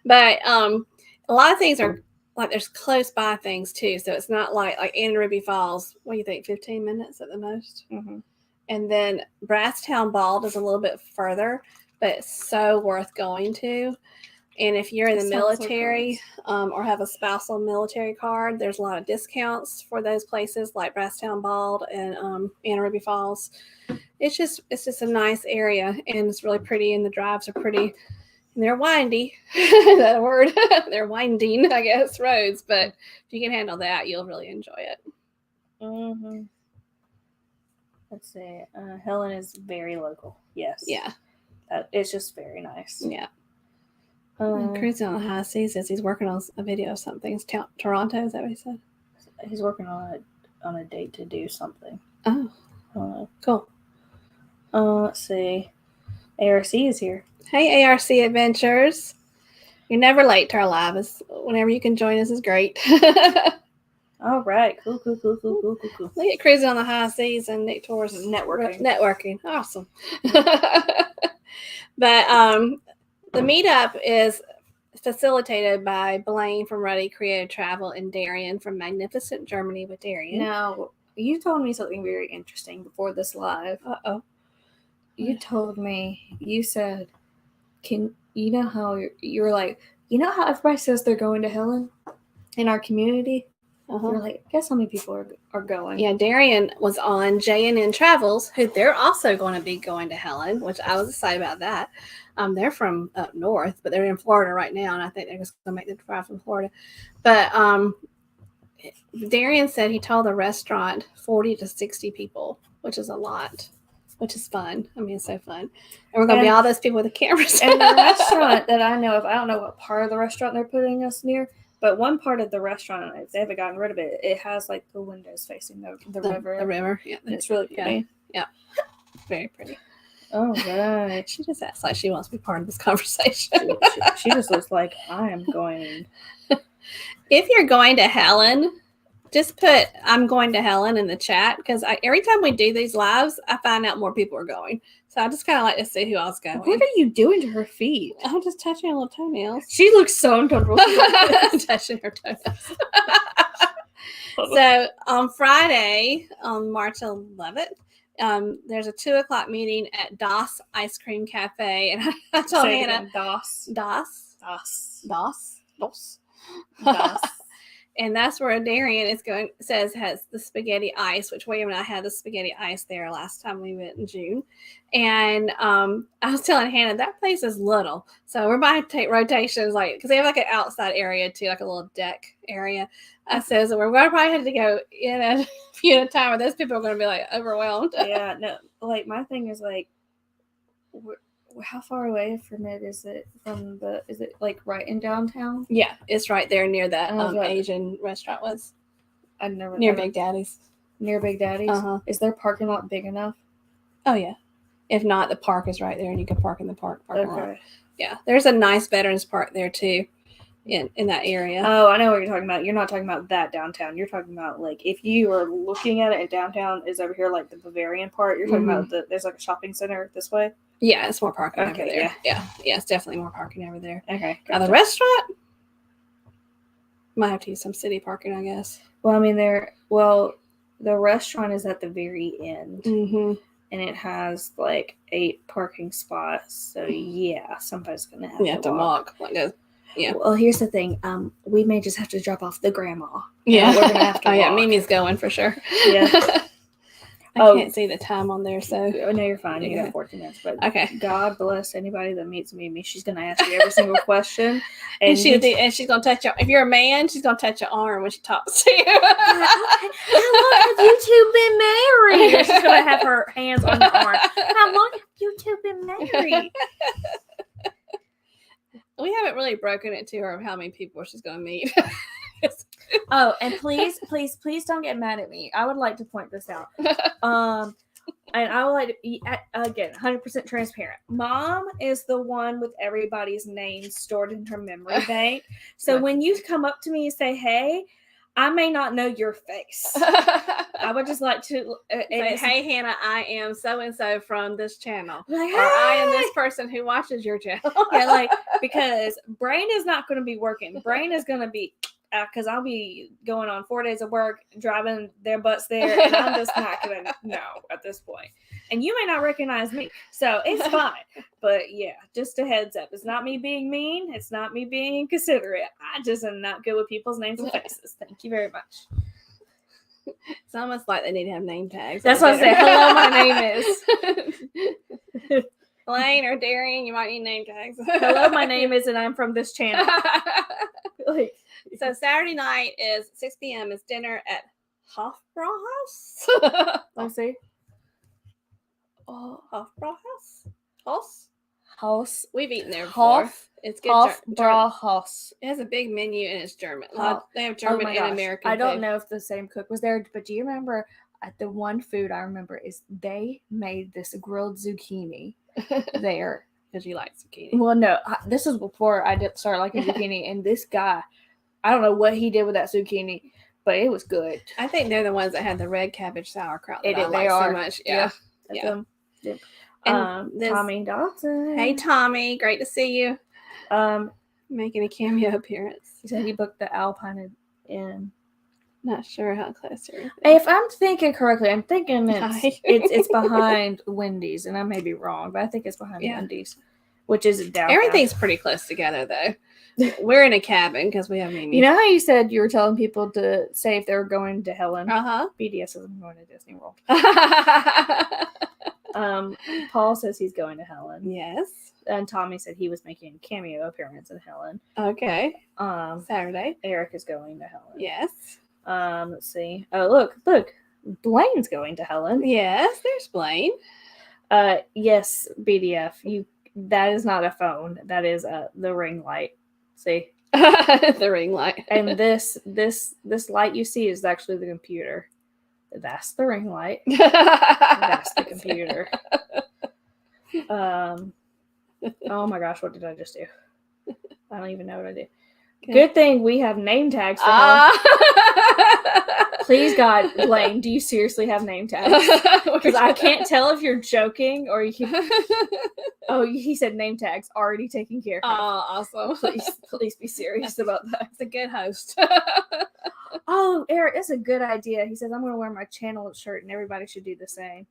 S1: But a lot of things are like there's close by things too, so it's not like Anna Ruby Falls. What do you think? 15 minutes at the most.
S2: Mm-hmm.
S1: And then Brasstown Bald is a little bit further, but it's so worth going to. And if you're in the military or have a spousal military card, there's a lot of discounts for those places like Brasstown Bald and Anna Ruby Falls. It's just a nice area, and it's really pretty, and the drives are pretty. And they're windy. Is that a word? They're winding, I guess, roads. But if you can handle that, you'll really enjoy it.
S2: Mm-hmm. Let's see. Helen is very local. Yes.
S1: Yeah.
S2: It's just very nice.
S1: Yeah. Cruising on the high seas says he's working on a video of something. It's Toronto, is that what he said?
S2: He's working on a date to do something.
S1: Oh. Cool.
S2: Let's see. ARC is here.
S1: Hey, ARC Adventures. You're never late to our lives. Whenever you can join us is great.
S2: All right. Cool.
S1: Look at Cruising on the High Seas and Nick Torres networking. Awesome. But the meetup is facilitated by Blaine from Ruddy Creative Travel and Darian from Magnificent Germany with Darian.
S2: Now, you told me something very interesting before this live.
S1: Uh-oh.
S2: You told me, you said, you know how you were like, you know how everybody says they're going to Helen in our community? You're like, guess how many people are going?
S1: Yeah, Darian was on J&N Travels, who they're also going to be going to Helen, which I was excited about that. They're from up north, but they're in Florida right now, and I think they're just going to make the drive from Florida. But Darian said he told the restaurant 40 to 60 people, which is a lot, which is fun. I mean, it's so fun. And we're going to be all those people with the cameras.
S2: And the restaurant that I know of, I don't know what part of the restaurant they're putting us near, but one part of the restaurant, if they haven't gotten rid of it, it has like the windows facing the river.
S1: The river, yeah.
S2: It's really pretty.
S1: Yeah. Very pretty.
S2: Oh, right.
S1: She just acts like she wants to be part of this conversation.
S2: She just looks like I am going.
S1: If you're going to Helen, just put I'm going to Helen in the chat, because every time we do these lives, I find out more people are going. So I just kind of like to see who else going.
S2: What are you doing to her feet?
S1: I'm just touching her little toenails.
S2: She looks so uncomfortable.
S1: Touching her toenails. So on Friday, on March 11th, there's a 2:00 meeting at Das Ice Cream Cafe, and I told Hannah Das. And that's where Darian is going. Has the spaghetti ice, which William and I had the spaghetti ice there last time we went in June. And I was telling Hannah that place is little, so we're about to take rotations, like because they have like an outside area too, like a little deck area. I said, so we're going to probably have to go in a few at a time, or those people are going to be like overwhelmed.
S2: Yeah, no. Like my thing is like, how far away from it is it from the? Is it like right in downtown?
S1: Yeah, it's right there near that Asian restaurant was.
S2: I've never
S1: near Big Daddy's.
S2: Near Big Daddy's.
S1: Uh-huh.
S2: Is their parking lot big enough?
S1: Oh yeah, If not, the park is right there, and you can park in the parking lot.
S2: Okay.
S1: Yeah, there's a nice veterans park there too, in that area.
S2: Oh, I know what you're talking about. You're not talking about that downtown. You're talking about like if you are looking at it, and downtown is over here, like the Bavarian part. You're talking about there's like a shopping center this way.
S1: Yeah, it's more parking over there.
S2: Yeah,
S1: it's definitely more parking over there.
S2: Okay.
S1: Now the restaurant might have to use some city parking, I guess.
S2: Well, I mean, the restaurant is at the very end, and it has like 8 parking spots. So yeah, somebody's gonna have to walk.
S1: Yeah.
S2: Well, here's the thing. We may just have to drop off the grandma.
S1: Yeah,
S2: we're gonna have to.
S1: Oh yeah, Mimi's going for sure.
S2: Yeah.
S1: I can't see the time on there, so
S2: no, you're fine. You got 14 minutes. But
S1: okay.
S2: God bless anybody that meets Mimi. She's gonna ask you every single question,
S1: and she's gonna touch your. If you're a man, she's gonna touch your arm when she talks to you.
S2: How long have you two been married? Or she's gonna have her hands on your arm. How long have you two been married?
S1: We haven't really broken it to her of how many people she's gonna meet.
S2: Oh, and please don't get mad at me. I would like to point this out. And I would like to be, again, 100% transparent. Mom is the one with everybody's names stored in her memory bank. So when you come up to me and say, hey, I may not know your face. I would just like to
S1: say, hey, Hannah, I am so-and-so from this channel.
S2: Like,
S1: or I am this person who watches your channel.
S2: Yeah, like, because brain is not going to be working. Brain is going to be, because I'll be going on 4 days of work, driving their butts there, and I'm just not going to know at this point. And you may not recognize me, so it's fine. But yeah, just a heads up. It's not me being mean. It's not me being inconsiderate. I just am not good with people's names and faces. Thank you very much.
S1: It's almost like they need to have name tags.
S2: That's what I say. Hello, my name is.
S1: Elaine or Darian, you might need name tags.
S2: Hello, my name is, and I'm from this channel.
S1: So Saturday night is 6 p.m. is dinner at Hofbrauhaus.
S2: Let's see.
S1: Hofbrauhaus?
S2: House.
S1: We've eaten there before. It's good.
S2: Hofbrauhaus.
S1: It has a big menu and it's German. They have German and American.
S2: I don't know if the same cook was there, but do you remember? The one food I remember is they made this grilled zucchini there.
S1: Because you like zucchini.
S2: Well, no, this is before I did start liking zucchini, and this guy, I don't know what he did with that zucchini, but it was good.
S1: I think they're the ones that had the red cabbage sauerkraut. They
S2: like
S1: so much. Yeah.
S2: And Tommy Dodson.
S1: Hey, Tommy. Great to see you. Making a cameo appearance.
S2: He said he booked the Alpine Inn.
S1: Not sure how close to everything.
S2: If I'm thinking correctly, I'm thinking it's behind Wendy's, and I may be wrong, but I think it's behind Wendy's, which is downtown.
S1: Everything's pretty close together, though. We're in a cabin because we have Mimi.
S2: You know how you said you were telling people to say if they were going to Helen? BDS says I'm going to Disney World. Paul says he's going to Helen.
S1: Yes.
S2: And Tommy said he was making a cameo appearance in Helen.
S1: Okay. Saturday.
S2: Eric is going to Helen.
S1: Yes.
S2: Let's see. Oh, look. Blaine's going to Helen.
S1: Yes, there's Blaine.
S2: Yes, BDF. That is not a phone. That is the ring light. See?
S1: The ring light.
S2: And this light you see is actually the computer. That's the ring light. That's the computer. Oh my gosh, what did I just do? I don't even know what I did. Good thing we have name tags for her. Please, God, Blaine, do you seriously have name tags? Because I can't tell if you're joking or you. Oh, he said name tags already taken care of.
S1: Oh, awesome!
S2: Please be serious about that.
S1: It's a good host.
S2: Oh, Eric, that's a good idea. He says I'm going to wear my channel shirt, and everybody should do the same.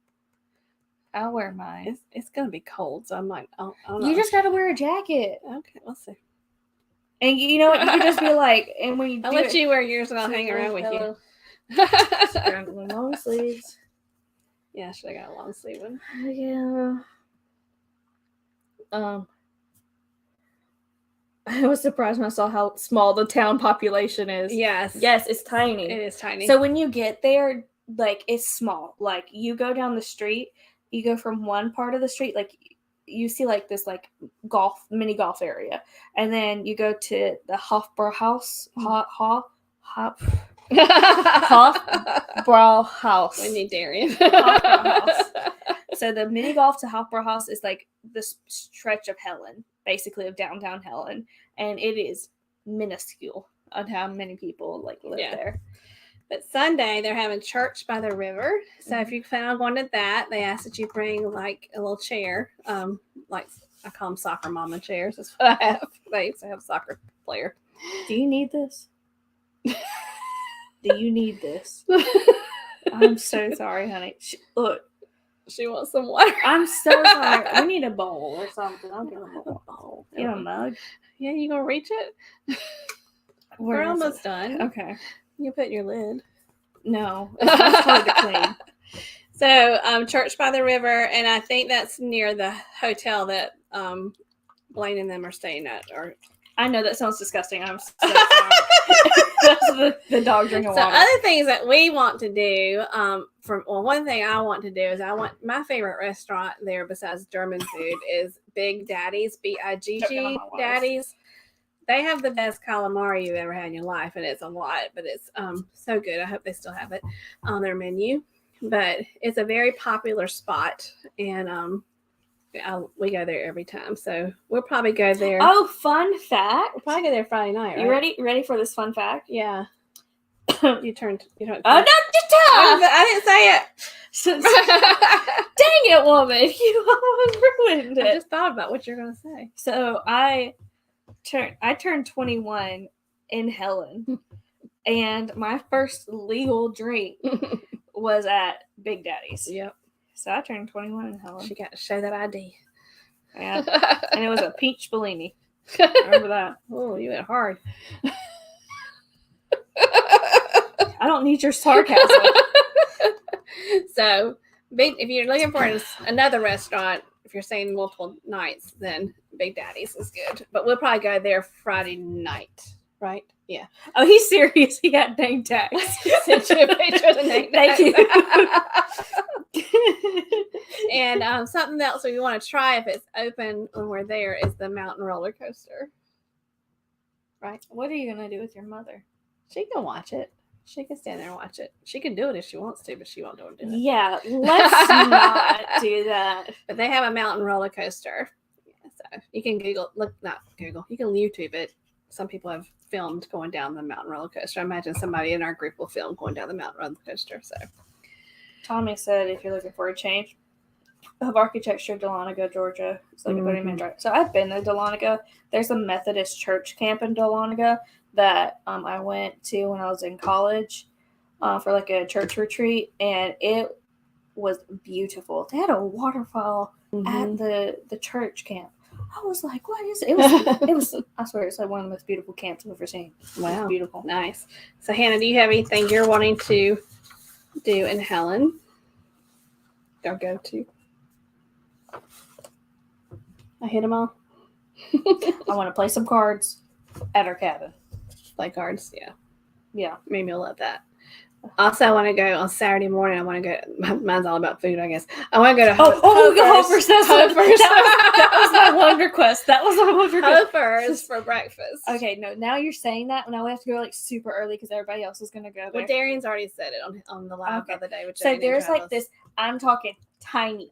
S2: I'll wear mine.
S1: It's going to be cold, so I'm like, oh,
S2: you just got to wear a jacket.
S1: Okay, we'll see.
S2: And you know what? You could just be like, and when you
S1: I'll let you wear yours and I'll hang around with you.
S2: Long sleeves.
S1: Yeah, should I got a long sleeve one?
S2: Yeah. I was surprised when I saw how small the town population is.
S1: Yes.
S2: Yes, it's tiny.
S1: It is tiny.
S2: So when you get there, like, it's small. Like, you go down the street, you go from one part of the street, like, you see like this like mini golf area, and then you go to the Hofbrauhaus. Hofbrauhaus.
S1: We need Darian.
S2: So the mini golf to Hopper House is like this stretch of Helen, basically of downtown Helen, and it is minuscule on how many people like live there.
S1: But Sunday they're having church by the river. So if you plan on going to that, they ask that you bring like a little chair, like I call them soccer mama chairs. That's what I have. They used to have a soccer player.
S2: Do you need this? Do you need this? I'm so sorry, honey. Look.
S1: She wants some water.
S2: I'm so sorry. We need a bowl or something. I'll get a bowl. Get a mug.
S1: Yeah, you gonna reach it? We're almost done.
S2: Okay.
S1: You put your lid.
S2: No, it's hard to clean.
S1: So, church by the river, and I think that's near the hotel that Blaine and them are staying at. Or
S2: I know that sounds disgusting. I'm so sorry. That's the dog drinking water.
S1: Other things that we want to do, one thing I want to do is my favorite restaurant there besides German food is Big Daddy's, BIGG Daddy's. They have the best calamari you've ever had in your life, and it's a lot, but it's so good. I hope they still have it on their menu. But it's a very popular spot, and we go there every time. So we'll probably go there.
S2: Oh, fun fact!
S1: We'll probably go there Friday night.
S2: You
S1: right?
S2: ready for this fun fact?
S1: Yeah. You turned. Oh no,
S2: I
S1: didn't say it.
S2: Dang it, woman! You almost ruined it.
S1: I just thought about what you're gonna say.
S2: So I turned 21 in Helen, and my first legal drink was at Big Daddy's.
S1: Yep.
S2: So I turned 21 in Helen.
S1: She got to show that ID.
S2: Yeah. And it was a peach Bellini. Remember that?
S1: Oh, you went hard.
S2: I don't need your sarcasm.
S1: So, if you're looking for another restaurant, if you're saying multiple nights, then Big Daddy's is good. But we'll probably go there Friday night, right? Yeah.
S2: Oh, he's serious. He got name tags.
S1: Sent you a picture of the name
S2: Thank you.
S1: And something else we want to try if it's open when we're there is the mountain roller coaster. Right?
S2: What are you going to do with your mother?
S1: She can watch it. She can stand there and watch it. She can do it if she wants to, but she won't do it.
S2: Yeah, let's not do that.
S1: But they have a mountain roller coaster. So you can you can YouTube it. Some people have filmed going down the mountain roller coaster. I imagine somebody in our group will film going down the mountain roller coaster. So
S2: Tommy said if you're looking for a change of architecture, Dahlonega, Georgia. It's like a 30-minute drive. So I've been to Dahlonega. There's a Methodist church camp in Dahlonega that I went to when I was in college for like a church retreat, and it was beautiful. They had a waterfall at the church camp. I was like, what is it? It was I swear it's like one of the most beautiful camps I've ever seen. Wow. Beautiful.
S1: Nice. So Hannah, do you have anything you're wanting to do in Helen? Or go to? I hit them all.
S2: I want to play some cards at our cabin.
S1: Play cards, yeah.
S2: Yeah.
S1: Maybe you'll love that. Also, I want to go on Saturday morning. I want to go. Mine's all about food, I guess. I want to go to
S2: Hofer's. That was my one request. That was my one request.
S1: Hofer's for breakfast.
S2: Okay, no. Now you're saying that. Now we have to go like super early because everybody else is going to go there.
S1: Well, Darian's already said it on the live the other day.
S2: So there's like this. I'm talking tiny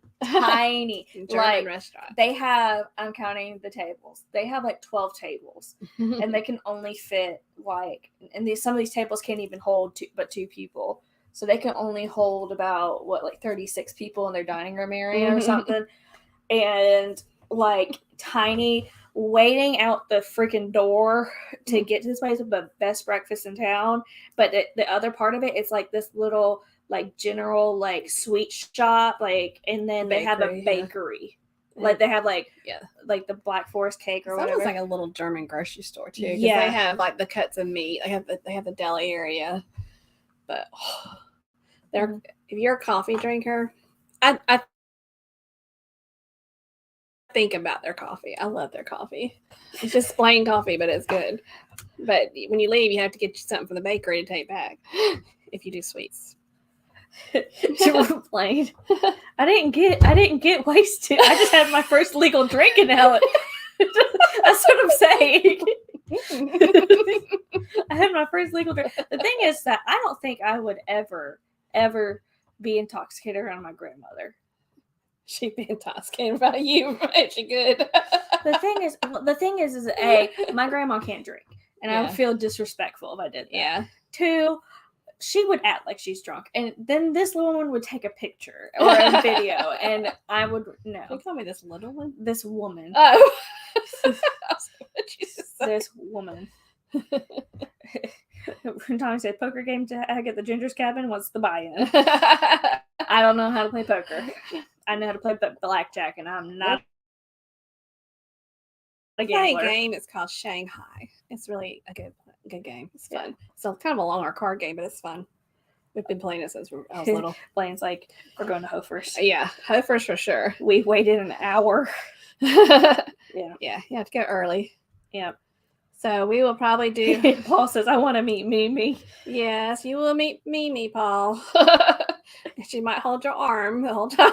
S1: German restaurant.
S2: They have. I'm counting the tables. They have like 12 tables, and they can only fit like. And some of these tables can't even hold two people. So they can only hold about 36 people in their dining room area or something. And like tiny waiting out the freaking door to get to this place with the best breakfast in town. But the other part of it, it's like this little like general like sweet shop, like, and then they have a bakery. Yeah. Like they have like the Black Forest cake or whatever.
S1: It's almost like a little German grocery store too. Yeah, they have like the cuts of meat. They have the deli area. But if you're a coffee drinker, I think about their coffee. I love their coffee. It's just plain coffee, but it's good. But when you leave, you have to get you something from the bakery to take back if you do sweets.
S2: You were plain. I didn't get wasted. I just had my first legal drink in Helen. That's what I'm saying. I had my first legal drink. The thing is that I don't think I would ever be intoxicated around my grandmother.
S1: She'd been talking about you. Ain't she good?
S2: The thing is, my grandma can't drink, and I would feel disrespectful if I did that.
S1: Yeah.
S2: 2, she would act like she's drunk, and then this little one would take a picture or a video, and I would no.
S1: You call me this little one?
S2: This woman.
S1: Oh.
S2: This woman. When Tommy said poker game to at the Ginger's cabin, what's the buy-in? I don't know how to play poker. I know how to play blackjack, and I'm not a gambler.
S1: Game. It's called Shanghai. It's really a good game. It's fun. It's kind of a longer card game, but it's fun. We've been playing it since I was little.
S2: Blaine's like, we're going to Hofer's.
S1: Yeah, Hofer's for sure.
S2: We waited an hour.
S1: Yeah, you have to go early.
S2: Yeah.
S1: So we will probably do.
S2: Paul says, I want to meet Mimi.
S1: Yes, you will meet Mimi, Paul. She might hold your arm the whole time.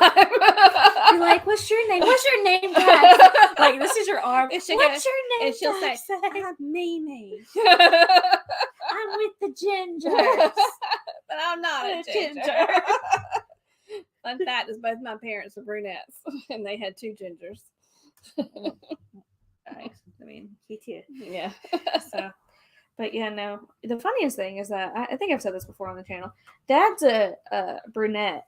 S2: You're like, what's your name? What's your name, guys? Like, this is your arm. What's your name?
S1: And she'll say, I'm Mimi.
S2: I'm with the Gingers.
S1: But I'm not a ginger. Fun fact is both my parents were brunettes, and they had 2 gingers.
S2: Nice. I mean, he too.
S1: Yeah.
S2: So, but yeah, no. The funniest thing is that I think I've said this before on the channel. Dad's a brunette.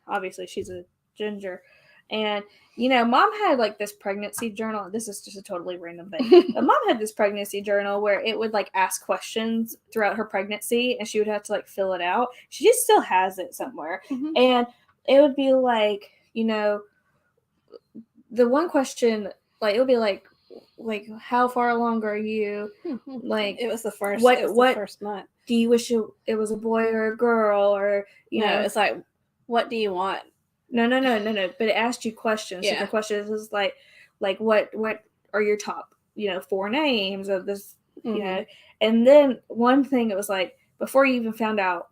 S2: Obviously, she's a ginger, and Mom had like this pregnancy journal. This is just a totally random thing. But Mom had this pregnancy journal where it would like ask questions throughout her pregnancy, and she would have to like fill it out. She just still has it somewhere, and it would be like the one question, like it would be like how far along are you? Like
S1: it was the first.
S2: What
S1: the first month?
S2: Do you wish it was a boy or a girl, or know?
S1: It's like, what do you want?
S2: No. But it asked you questions.
S1: Yeah.
S2: So the questions is like what are your top 4 names of this? And then one thing it was like before you even found out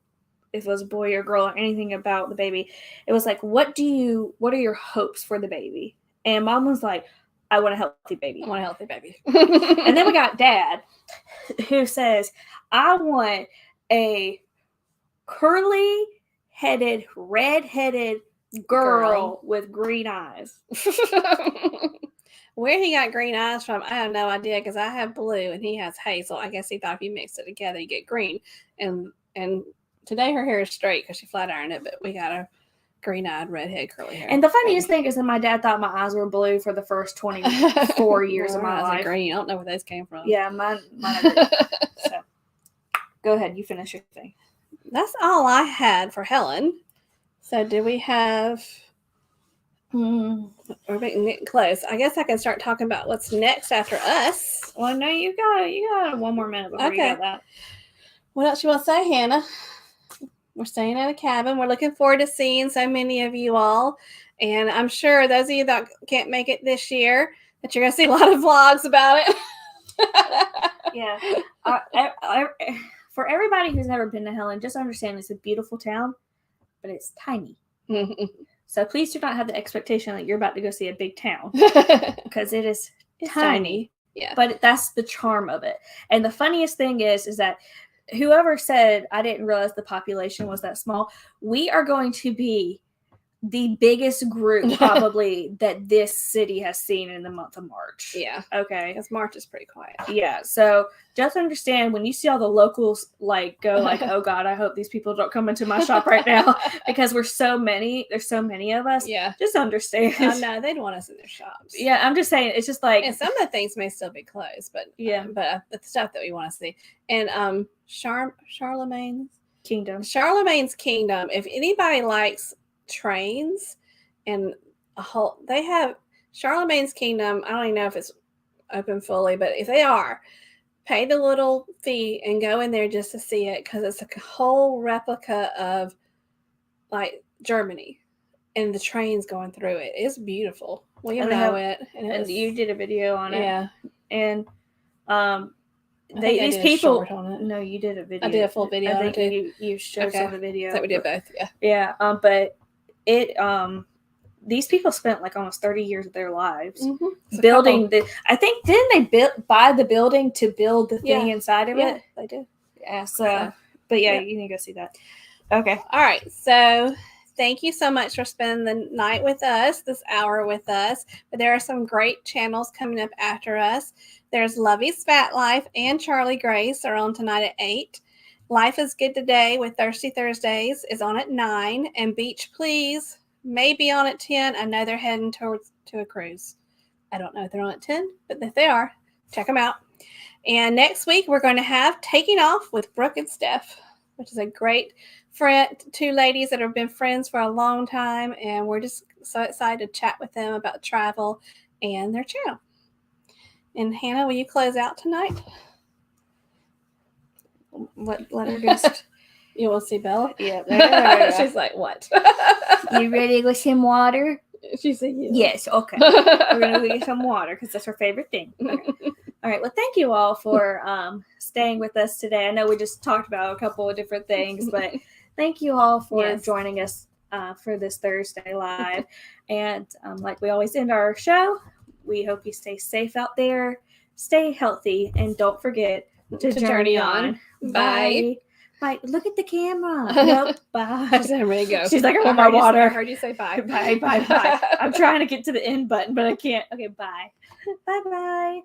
S2: if it was a boy or girl or anything about the baby, it was like what are your hopes for the baby? And Mom was like, I want a healthy baby.
S1: I want a healthy baby.
S2: And then we got Dad, who says, I want a curly-headed, red-headed girl with green eyes.
S1: Where he got green eyes from, I have no idea, because I have blue and he has hazel. I guess he thought if you mix it together, you get green. And today her hair is straight because she flat ironed it, but we got a green-eyed, redhead, curly hair.
S2: And the funniest thing is that my dad thought my eyes were blue for the first 24 years of my life.
S1: Green. I don't know where those came from.
S2: Yeah, mine are green. So, go ahead. You finish your thing.
S1: That's all I had for Helen. So, do we have... We're getting close. I guess I can start talking about what's next after us.
S2: Well, no, you got 1 more minute before you got that.
S1: What else you want to say, Hannah? We're staying at a cabin. We're looking forward to seeing so many of you all. And I'm sure those of you that can't make it this year, that you're going to see a lot of vlogs about it.
S2: Yeah. For everybody who's never been to Helen, just understand it's a beautiful town, but it's tiny. So please do not have the expectation that you're about to go see a big town, because it's tiny.
S1: Yeah.
S2: But that's the charm of it. And the funniest thing is that whoever said I didn't realize the population was that small, we are going to be the biggest group probably that this city has seen in the month of March.
S1: Yeah.
S2: Okay.
S1: Because March is pretty quiet.
S2: Yeah. So just understand when you see all the locals go oh God, I hope these people don't come into my shop right now, because we're so many. There's so many of us.
S1: Yeah.
S2: Just understand.
S1: No, they'd want us in their shops.
S2: Yeah. I'm just saying, it's just like,
S1: and some of the things may still be closed, but but the stuff that we want to see. And Charlemagne's Kingdom. If anybody likes trains and they have Charlemagne's Kingdom. I don't even know if it's open fully, but if they are, pay the little fee and go in there just to see it, because it's a whole replica of like Germany and the trains going through it. It's beautiful. We know it.
S2: And you did a video on it.
S1: Yeah.
S2: And
S1: these people on it.
S2: No, you did a video.
S1: I did a full video.
S2: I think you showed some of the video.
S1: So we did both. Yeah.
S2: Yeah. But these people spent like almost 30 years of their lives building I think didn't they buy the building to build the thing inside of it?
S1: They did.
S2: Yeah. So but you need to go see that. Okay.
S1: All right. So thank you so much for spending the night with us, this hour with us. But there are some great channels coming up after us. There's Lovey's Fat Life and Charlie Grace are on tonight at 8. Life is Good Today with Thirsty Thursdays is on at 9. And Beach Please may be on at 10. I know they're heading to a cruise. I don't know if they're on at 10, but if they are, check them out. And next week, we're going to have Taking Off with Brooke and Steph, which is a great friend, two ladies that have been friends for a long time. And we're just so excited to chat with them about travel and their channel. And Hannah, will you close out tonight?
S2: Let her just.
S1: You want to see Bella?
S2: Yeah. There.
S1: She's like, what?
S2: You ready to go some water?
S1: She said yes.
S2: Yes. Okay. We're going to go get some water because that's her favorite thing. Okay. All right. Well, thank you all for staying with us today. I know we just talked about a couple of different things, but thank you all for joining us for this Thursday live. And like we always end our show, we hope you stay safe out there, stay healthy, and don't forget to journey on. Bye. Bye. Look at the camera. Nope. Bye.
S1: She's ready to go.
S2: She's like, I want my water.
S1: I heard you say bye.
S2: Bye. I'm trying to get to the end button, but I can't. Okay, bye. Bye.